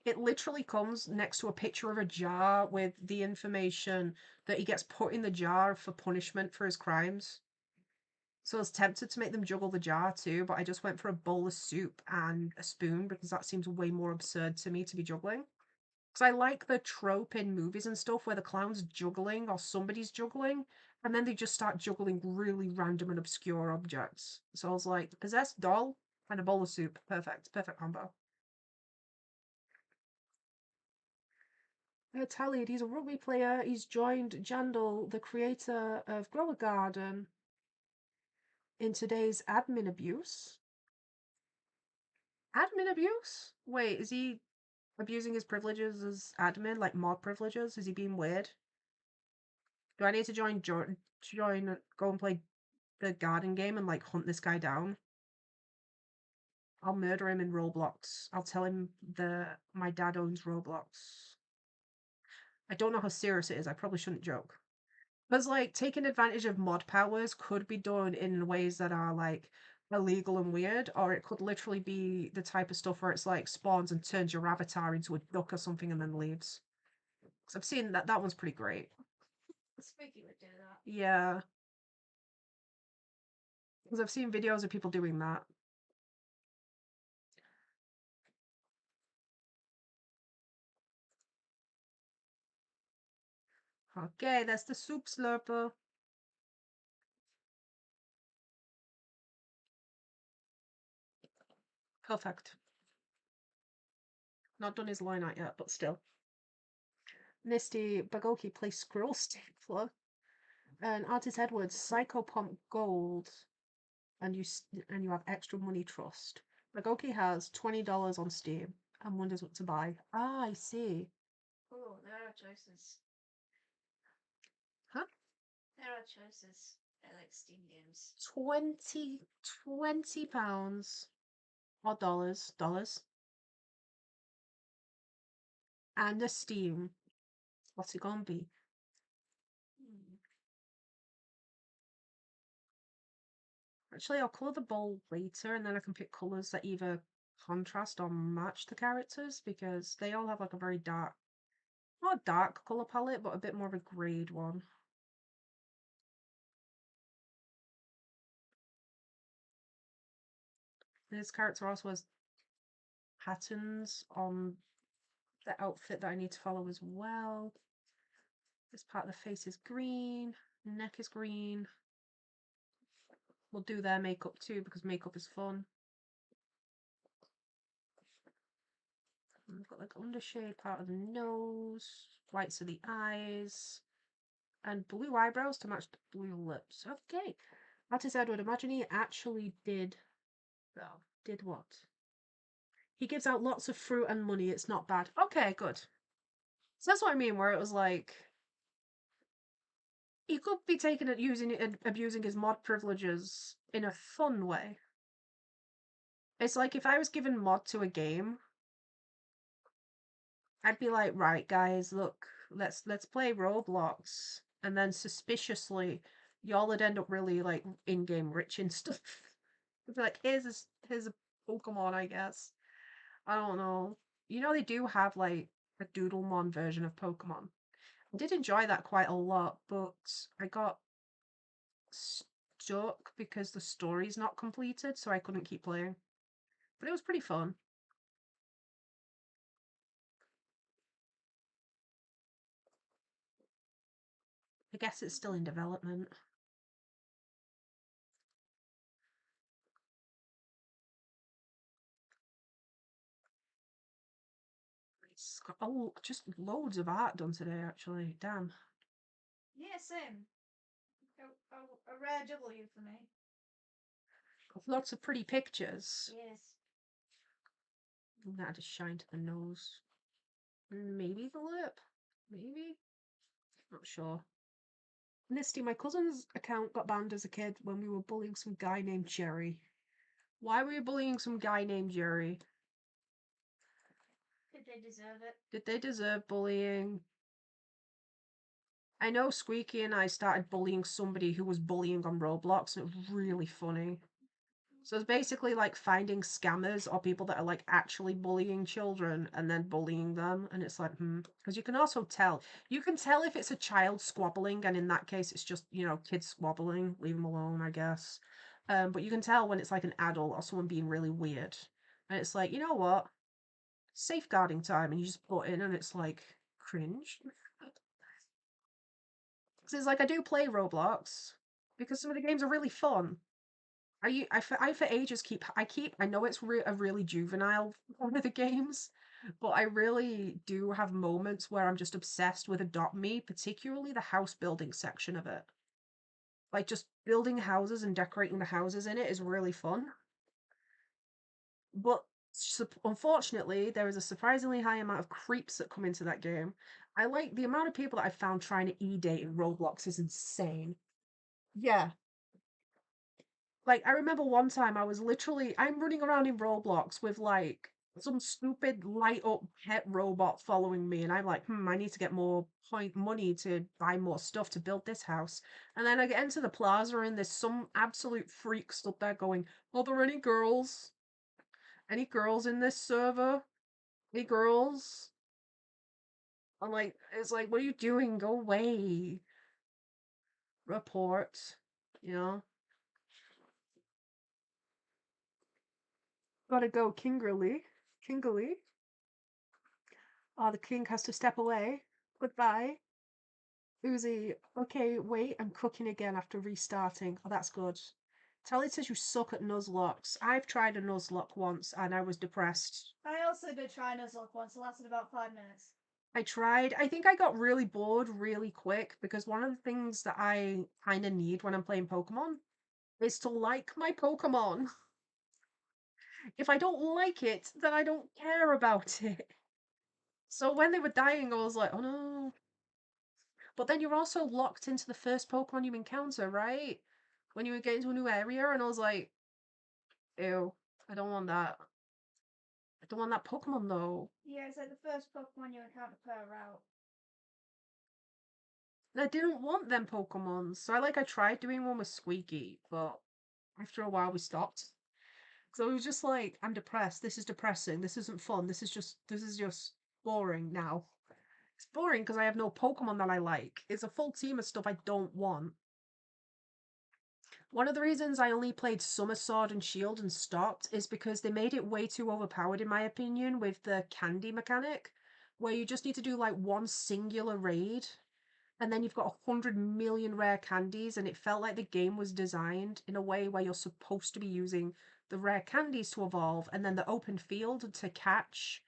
Speaker 1: It literally comes next to a picture of a jar with the information that he gets put in the jar for punishment for his crimes. So I was tempted to make them juggle the jar too, but I just went for a bowl of soup and a spoon because that seems way more absurd to me to be juggling. Because I like the trope in movies and stuff where the clown's juggling or somebody's juggling, and then they just start juggling really random and obscure objects. So I was like, possessed doll and a bowl of soup. Perfect. Perfect combo. Tallied, he's a rugby player. He's joined Jandal, the creator of Grow a Garden, in today's admin abuse. Admin abuse? Wait, is he abusing his privileges as admin, like mod privileges? Is he being weird? Do I need to join, go and play the garden game and like hunt this guy down? I'll murder him in Roblox. I'll tell him my dad owns Roblox. I don't know how serious it is. I probably shouldn't joke. Because like taking advantage of mod powers could be done in ways that are like illegal and weird, or it could literally be the type of stuff where it's like spawns and turns your avatar into a duck or something and then leaves. Because I've seen that one's pretty great.
Speaker 2: Spooky would do that.
Speaker 1: Yeah. Because I've seen videos of people doing that. Okay, that's the Soupslurper. Perfect. Not done his line out yet, but still. Misty Bagoki plays Scroll Stapler. And Artist Edwards, Psychopomp Gold. And you have extra money trust. Bagoki has $20 on Steam and wonders what to buy. Ah, I see.
Speaker 2: Oh, there are choices.
Speaker 1: Huh?
Speaker 2: There are choices. I like Steam games.
Speaker 1: 20 pounds or dollars and a Steam. What's it gonna be? Actually, I'll colour the bowl later and then I can pick colours that either contrast or match the characters because they all have like a very dark, not a dark colour palette, but a bit more of a grade one. This character also has patterns on the outfit that I need to follow as well. This part of the face is green, neck is green. We'll do their makeup too because makeup is fun. And we've got like undershade part of the nose, whites of the eyes, and blue eyebrows to match the blue lips. Okay. Artist Edward, imagine he actually did. Well, did what? He gives out lots of fruit and money. It's not bad. Okay, good. So that's what I mean, where it was like he could be taking it, using it, and abusing his mod privileges in a fun way. It's like if I was given mod to a game, I'd be like, right, guys, look, let's play Roblox, and then suspiciously, y'all would end up really like in-game rich and stuff. It'd be like, here's a Pokemon, I guess. I don't know. You know they do have like a Doodlemon version of Pokemon. I did enjoy that quite a lot, but I got stuck because the story's not completed, so I couldn't keep playing. But it was pretty fun. I guess it's still in development. It's got just loads of art done today, actually. Damn.
Speaker 2: Yeah, same. A rare W for me.
Speaker 1: Lots of pretty pictures.
Speaker 2: Yes.
Speaker 1: That just shine to the nose. Maybe the lip. Maybe. Not sure. Misty, my cousin's account got banned as a kid when we were bullying some guy named Jerry. Why were you bullying some guy named Jerry?
Speaker 2: Did they deserve it?
Speaker 1: Did they deserve bullying? I know Squeaky and I started bullying somebody who was bullying on Roblox, and it was really funny. So it's basically like finding scammers or people that are like actually bullying children and then bullying them. And it's like, because you can also tell. You can tell if it's a child squabbling, and in that case, it's just, kids squabbling. Leave them alone, I guess. But you can tell when it's like an adult or someone being really weird. And it's like, you know what? Safeguarding time. And you just put in, and it's like, cringe. Because it's like, I do play Roblox because some of the games are really fun. I for ages I know it's a really juvenile one of the games, but I really do have moments where I'm just obsessed with Adopt Me, particularly the house building section of it. Like just building houses and decorating the houses in it is really fun. But unfortunately, there is a surprisingly high amount of creeps that come into that game. I like the amount of people that I found trying to e-date in Roblox is insane. Yeah, like, I remember one time I'm running around in Roblox with like some stupid light up pet robot following me, and I'm like, I need to get more point money to buy more stuff to build this house. And then I get into the plaza, and there's some absolute freak stood there going, are there any girls? Any girls in this server? Any girls? I'm like, it's like, what are you doing? Go away. Report. You know? Gotta go, Kingerly. Kingerly. Oh, the king has to step away. Goodbye. Uzi, okay, wait, I'm cooking again after restarting. Oh, that's good. Tally says you suck at Nuzlocks. I've tried a Nuzlocke once and I was depressed.
Speaker 2: I also did try Nuzlocke once. It lasted about 5 minutes.
Speaker 1: I tried. I think I got really bored really quick because one of the things that I kind of need when I'm playing Pokemon is to like my Pokemon. If I don't like it, then I don't care about it. So when they were dying, I was like, oh no. But then you're also locked into the first Pokemon you encounter, right? When you get into a new area, and I was like, ew, I don't want that. I don't want that Pokemon though.
Speaker 2: Yeah, it's like the first Pokemon you encounter per route.
Speaker 1: And I didn't want them Pokemons. So I tried doing one with Squeaky, but after a while we stopped. So it was just like, I'm depressed. This is depressing. This isn't fun. This is just boring now. It's boring because I have no Pokemon that I like. It's a full team of stuff I don't want. One of the reasons I only played Summer Sword and Shield and stopped is because they made it way too overpowered, in my opinion, with the candy mechanic, where you just need to do like one singular raid, and then you've got 100 million rare candies, and it felt like the game was designed in a way where you're supposed to be using the rare candies to evolve, and then the open field to catch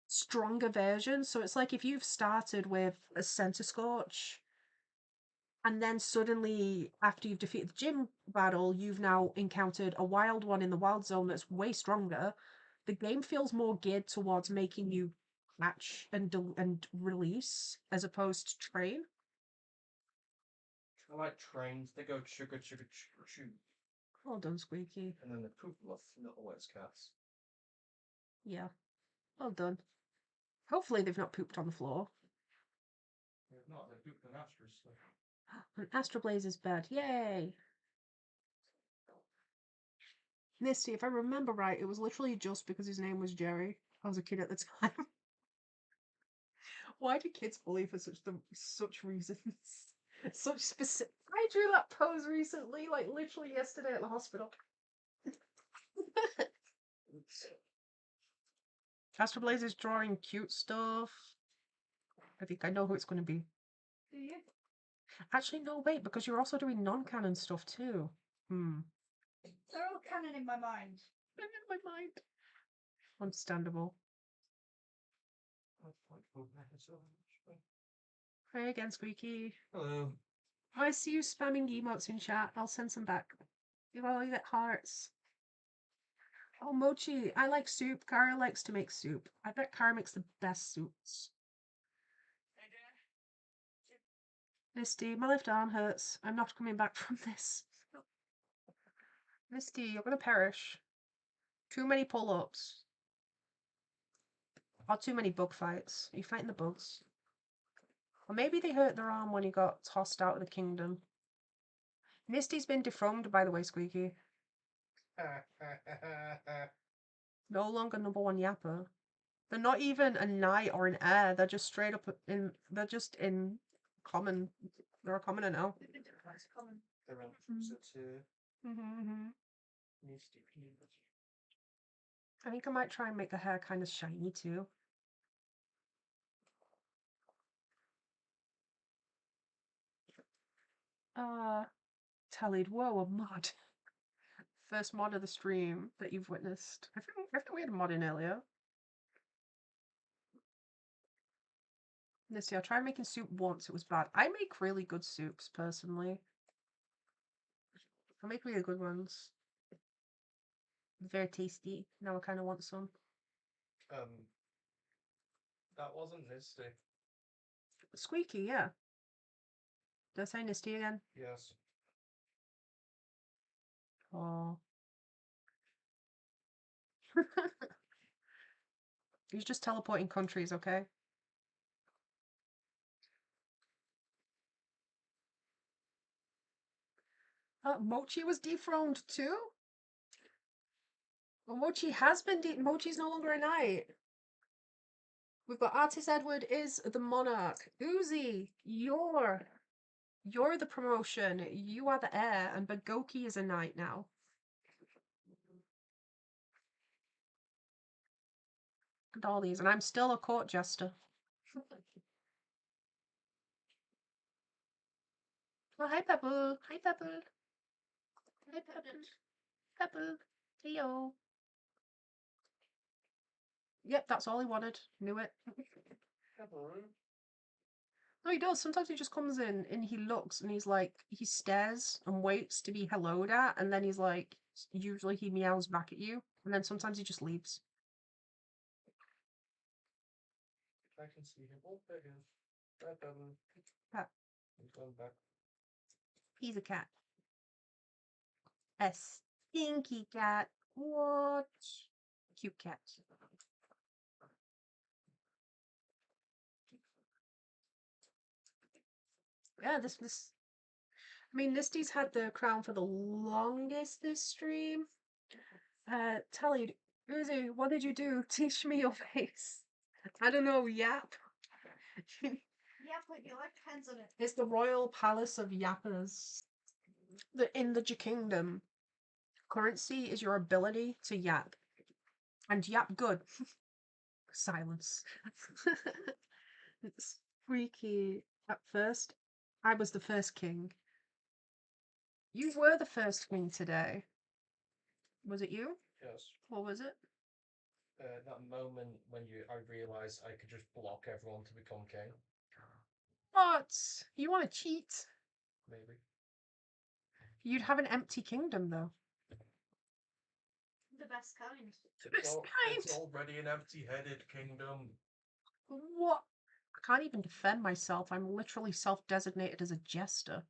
Speaker 1: stronger versions. So it's like if you've started with a Center Scorch and then suddenly, after you've defeated the gym battle, you've now encountered a wild one in the wild zone that's way stronger. The game feels more geared towards making you catch and release as opposed to train.
Speaker 3: I like trains. They go chugga chugga chugga choo.
Speaker 1: Well done, Squeaky.
Speaker 3: And then the poop off, not always cats.
Speaker 1: Yeah, well done. Hopefully they've not pooped on the floor.
Speaker 3: If not, they poop an asterisk. So.
Speaker 1: An Astro Blazer's bed. Yay! Misty, if I remember right, it was literally just because his name was Jerry. I was a kid at the time. Why do kids bully for such reasons? Such specific. I drew that pose recently, like literally yesterday at the hospital. Astro Blaze is drawing cute stuff. I think I know who it's going to be.
Speaker 2: Do you?
Speaker 1: Actually, no, wait, because you're also doing non-canon stuff too.
Speaker 2: They're all canon in my mind.
Speaker 1: In my mind. Understandable. Hi again, Squeaky.
Speaker 3: Hello.
Speaker 1: I see you spamming emotes in chat. I'll send some back. You all get hearts. Oh, Mochi, I like soup. Kara likes to make soup. I bet Kara makes the best soups. Misty, my left arm hurts. I'm not coming back from this. Misty, you're gonna perish. Too many pull-ups. Or too many bug fights. Are you fighting the bugs? Or maybe they hurt their arm when he got tossed out of the kingdom. Misty's been dethroned, by the way, Squeaky. No longer #1 yapper. They're not even a knight or an heir. They're just straight up in. They're just in common. They're a commoner now.
Speaker 2: That's common.
Speaker 3: They're closer to Misty Peanut.
Speaker 1: I think I might try and make the hair kind of shiny too. Tallied. Whoa, a mod. First mod of the stream that you've witnessed. I think we had a mod in earlier. Let's see, I tried making soup once, it was bad. I make really good soups, personally. I make really good ones. Very tasty. Now I kind of want some.
Speaker 3: That wasn't Misty.
Speaker 1: Squeaky, yeah. Did I say Nisty again?
Speaker 3: Yes.
Speaker 1: Oh. He's just teleporting countries, okay? Mochi was dethroned too? Well, Mochi has been Mochi's no longer a knight. We've got Artist Edward is the monarch. Uzi, you're the promotion. You are the heir, and Bagoki is a knight now. And all these, and I'm still a court jester. Oh, hi, Pebble. Hi, Pebble. Hi, Pebble. Pebble. Heyo. Yep, that's all he wanted. Knew it. No, he does. Sometimes he just comes in and he looks and he's like, he stares and waits to be helloed at, and then he's like, usually he meows back at you, and then sometimes he just leaves.
Speaker 3: I can see him. Oh, there he is. Right, Pebble.
Speaker 1: Cat.
Speaker 3: He's going back.
Speaker 1: He's a cat. A stinky cat. What? Cute cat. Yeah, this. I mean, Nisty's had the crown for the longest this stream. Tallied, Uzi, what did you do? Teach me your face. I don't know, Yap.
Speaker 2: Yeah, put your left hands on it.
Speaker 1: It's the royal palace of yappers. In the Kingdom, currency is your ability to yap. And yap good. Silence. It's freaky. At first, I was the first king. You were the first king today. Was it you?
Speaker 3: Yes.
Speaker 1: What was it?
Speaker 3: That moment when I realised I could just block everyone to become king.
Speaker 1: What? You want to cheat?
Speaker 3: Maybe.
Speaker 1: You'd have an empty kingdom, though.
Speaker 2: The best kind.
Speaker 3: It's already an empty-headed kingdom.
Speaker 1: What? I can't even defend myself. I'm literally self-designated as a jester.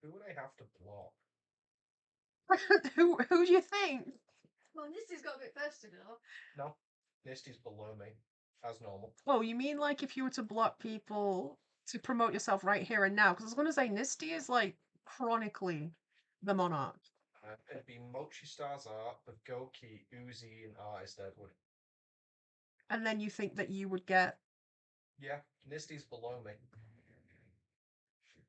Speaker 3: Who would I have to block?
Speaker 1: Who do you think?
Speaker 2: Well, Nisty's got a bit first to go.
Speaker 3: No. Nisty's below me, as normal.
Speaker 1: Oh, you mean like if you were to block people to promote yourself right here and now? Because I was going to say, Nisty is like chronically the monarch.
Speaker 3: It'd be Mochi Star's Art, Bagoki, Uzi, and Artist Edward.
Speaker 1: And then you think that you would get...
Speaker 3: Yeah, Nisty's below me.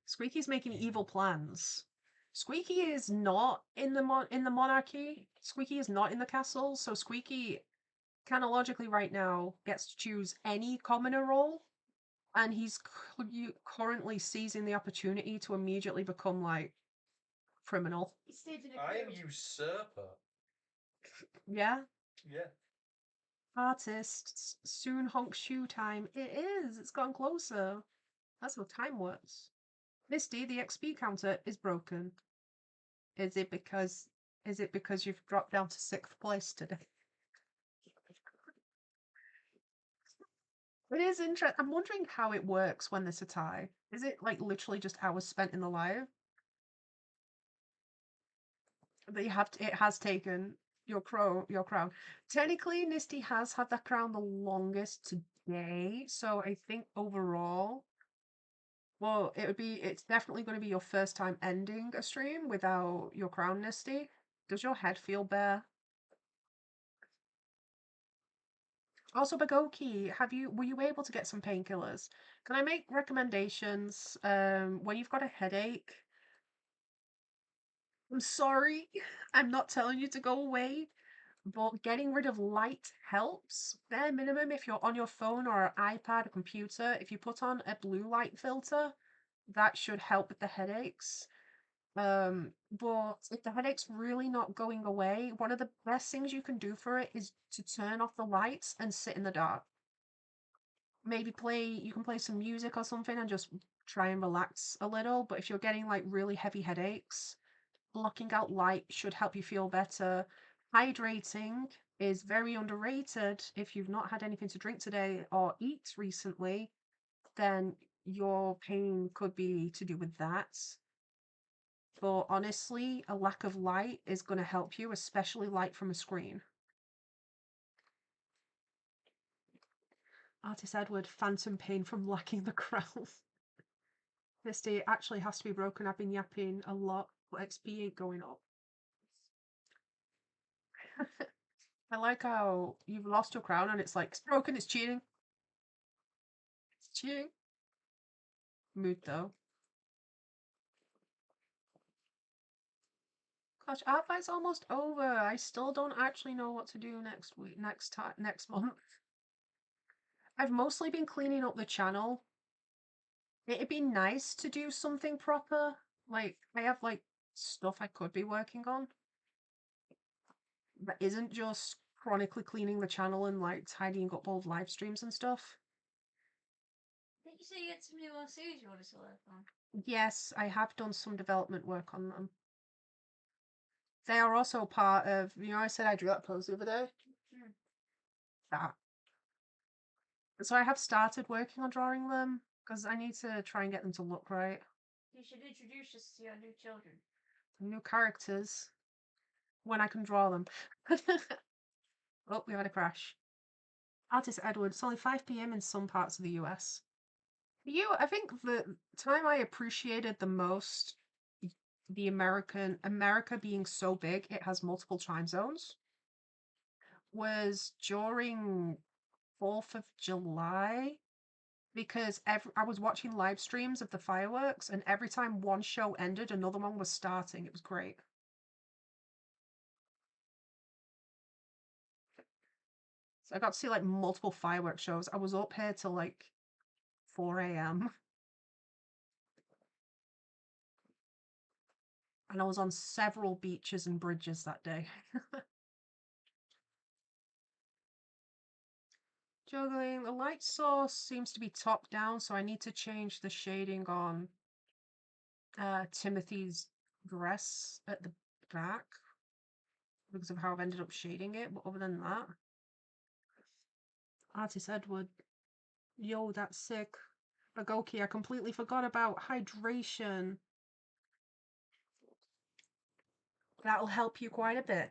Speaker 1: Squeaky's making evil plans. Squeaky is not in the monarchy. Squeaky is not in the castle. So Squeaky, kind of logically right now, gets to choose any commoner role. And he's currently seizing the opportunity to immediately become, like, criminal.
Speaker 2: He's staging a
Speaker 3: I am
Speaker 2: coup.
Speaker 3: usurper.
Speaker 1: Yeah?
Speaker 3: Yeah.
Speaker 1: Artists, soon honk shoe time. It is. It's gotten closer. That's how time works. Misty, the XP counter is broken. Is it because you've dropped down to 6th place today? It is interesting. I'm wondering how it works when there's a tie. Is it like literally just hours spent in the live? That you have it has taken your crown. Technically, Nisty has had that crown the longest today, so I think overall, well, it's definitely going to be your first time ending a stream without your crown, Nisty. Does your head feel bare? Also, Bagoki, were you able to get some painkillers? Can I make recommendations when you've got a headache? I'm sorry, I'm not telling you to go away, but getting rid of light helps. Bare minimum, if you're on your phone or an iPad or computer, if you put on a blue light filter, that should help with the headaches. But if the headache's really not going away, one of the best things you can do for it is to turn off the lights and sit in the dark. Maybe you can play some music or something and just try and relax a little. But if you're getting like really heavy headaches, blocking out light should help you feel better. Hydrating is very underrated. If you've not had anything to drink today or eat recently, then your pain could be to do with that. But honestly, a lack of light is going to help you, especially light from a screen. Artist Edward, phantom pain from lacking the crown. Misty, it actually has to be broken. I've been yapping a lot, but XP ain't going up. I like how you've lost your crown and it's like, it's broken, it's cheating. It's cheating. Mood though. Gosh, ArtFight's almost over. I still don't actually know what to do next month. I've mostly been cleaning up the channel. It'd be nice to do something proper. Like, I have like stuff I could be working on that isn't just chronically cleaning the channel and like tidying up old live streams and stuff.
Speaker 2: Didn't you say you had some new series you wanted to work on?
Speaker 1: Yes, I have done some development work on them. They are also part of, I said I drew that pose the other day? That. So I have started working on drawing them because I need to try and get them to look right.
Speaker 2: You should introduce us to your new children.
Speaker 1: New characters. When I can draw them. Oh, we had a crash. Artist Edward, it's only 5 p.m. in some parts of the US. I think the time I appreciated the most the America being so big, it has multiple time zones, was during 4th of July, because I was watching live streams of the fireworks, and every time one show ended, another one was starting. It was great. So I got to see like multiple fireworks shows. I was up here till like 4 a.m. and I was on several beaches and bridges that day. Juggling. The light source seems to be top down, so I need to change the shading on Timothy's dress at the back because of how I've ended up shading it. But other than that, Artist Edward, yo, that's sick. Bagoki, I completely forgot about hydration. That'll help you quite a bit.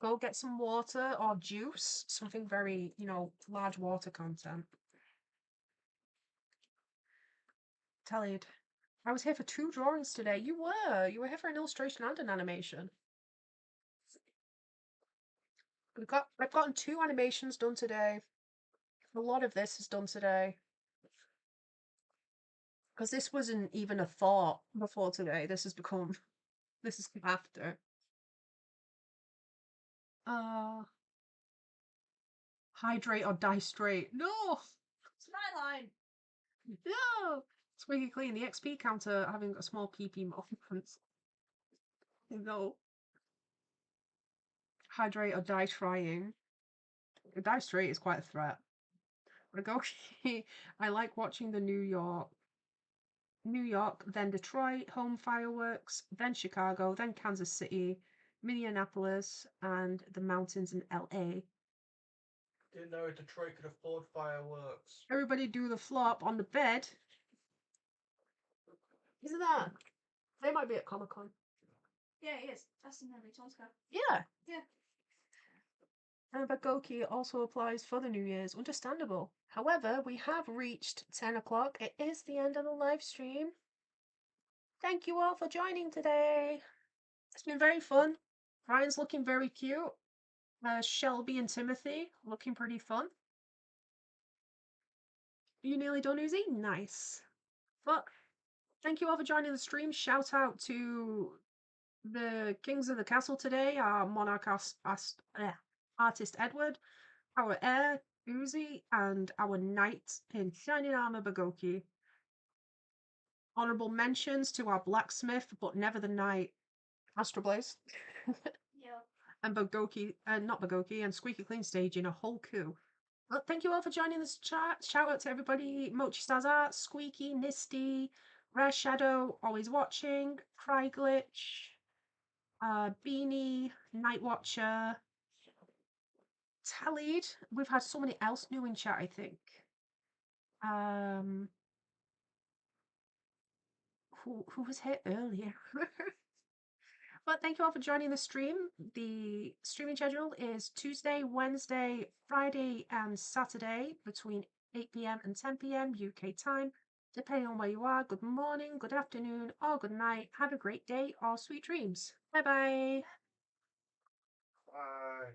Speaker 1: Go get some water or juice, something very, large water content. Tallied. I was here for 2 drawings today. You were here for an illustration and an animation. I've gotten 2 animations done today. A lot of this is done today. Because this wasn't even a thought before today. This has come after. Hydrate or die straight. No!
Speaker 2: It's my line.
Speaker 1: No! Squeaky clean. The XP counter having a small PP moment. No. Hydrate or die trying. Die straight is quite a threat. Okay. I like watching the New York, then Detroit, home fireworks, then Chicago, then Kansas City, Minneapolis, and the mountains in LA.
Speaker 3: Didn't know Detroit could afford fireworks.
Speaker 1: Everybody do the flop on the bed. Isn't that? They might be at Comic Con.
Speaker 2: Yeah, it is. That's in every Tonska.
Speaker 1: Yeah.
Speaker 2: Yeah.
Speaker 1: And Bagoki also applies for the New Year's. Understandable. However, we have reached 10 o'clock. It is the end of the live stream. Thank you all for joining today. It's been very fun. Ryan's looking very cute. Shelby and Timothy looking pretty fun. You nearly done, Uzi? Nice. But thank you all for joining the stream. Shout out to the Kings of the Castle today, our Monarch artist Edward, our heir Uzi, and our knight in shining armor Bagoki. Honorable mentions to our blacksmith, but never the knight, Astroblaze.
Speaker 2: Yeah.
Speaker 1: And Bagoki, not Bagoki, and Squeaky Clean Stage in a whole coup. Well, thank you all for joining this chat. Shout out to everybody: Mochi Stars Art, Squeaky, Nisty, Rare Shadow, Always Watching, Cry Glitch, Beanie, Night Watcher, Tallied. We've had so many else new in chat, I think. Who was here earlier? But thank you all for joining the stream. The streaming schedule is Tuesday, Wednesday, Friday, and Saturday between 8 p.m. and 10 p.m. UK time. Depending on where you are, good morning, good afternoon, or good night. Have a great day or sweet dreams. Bye bye.
Speaker 3: Bye.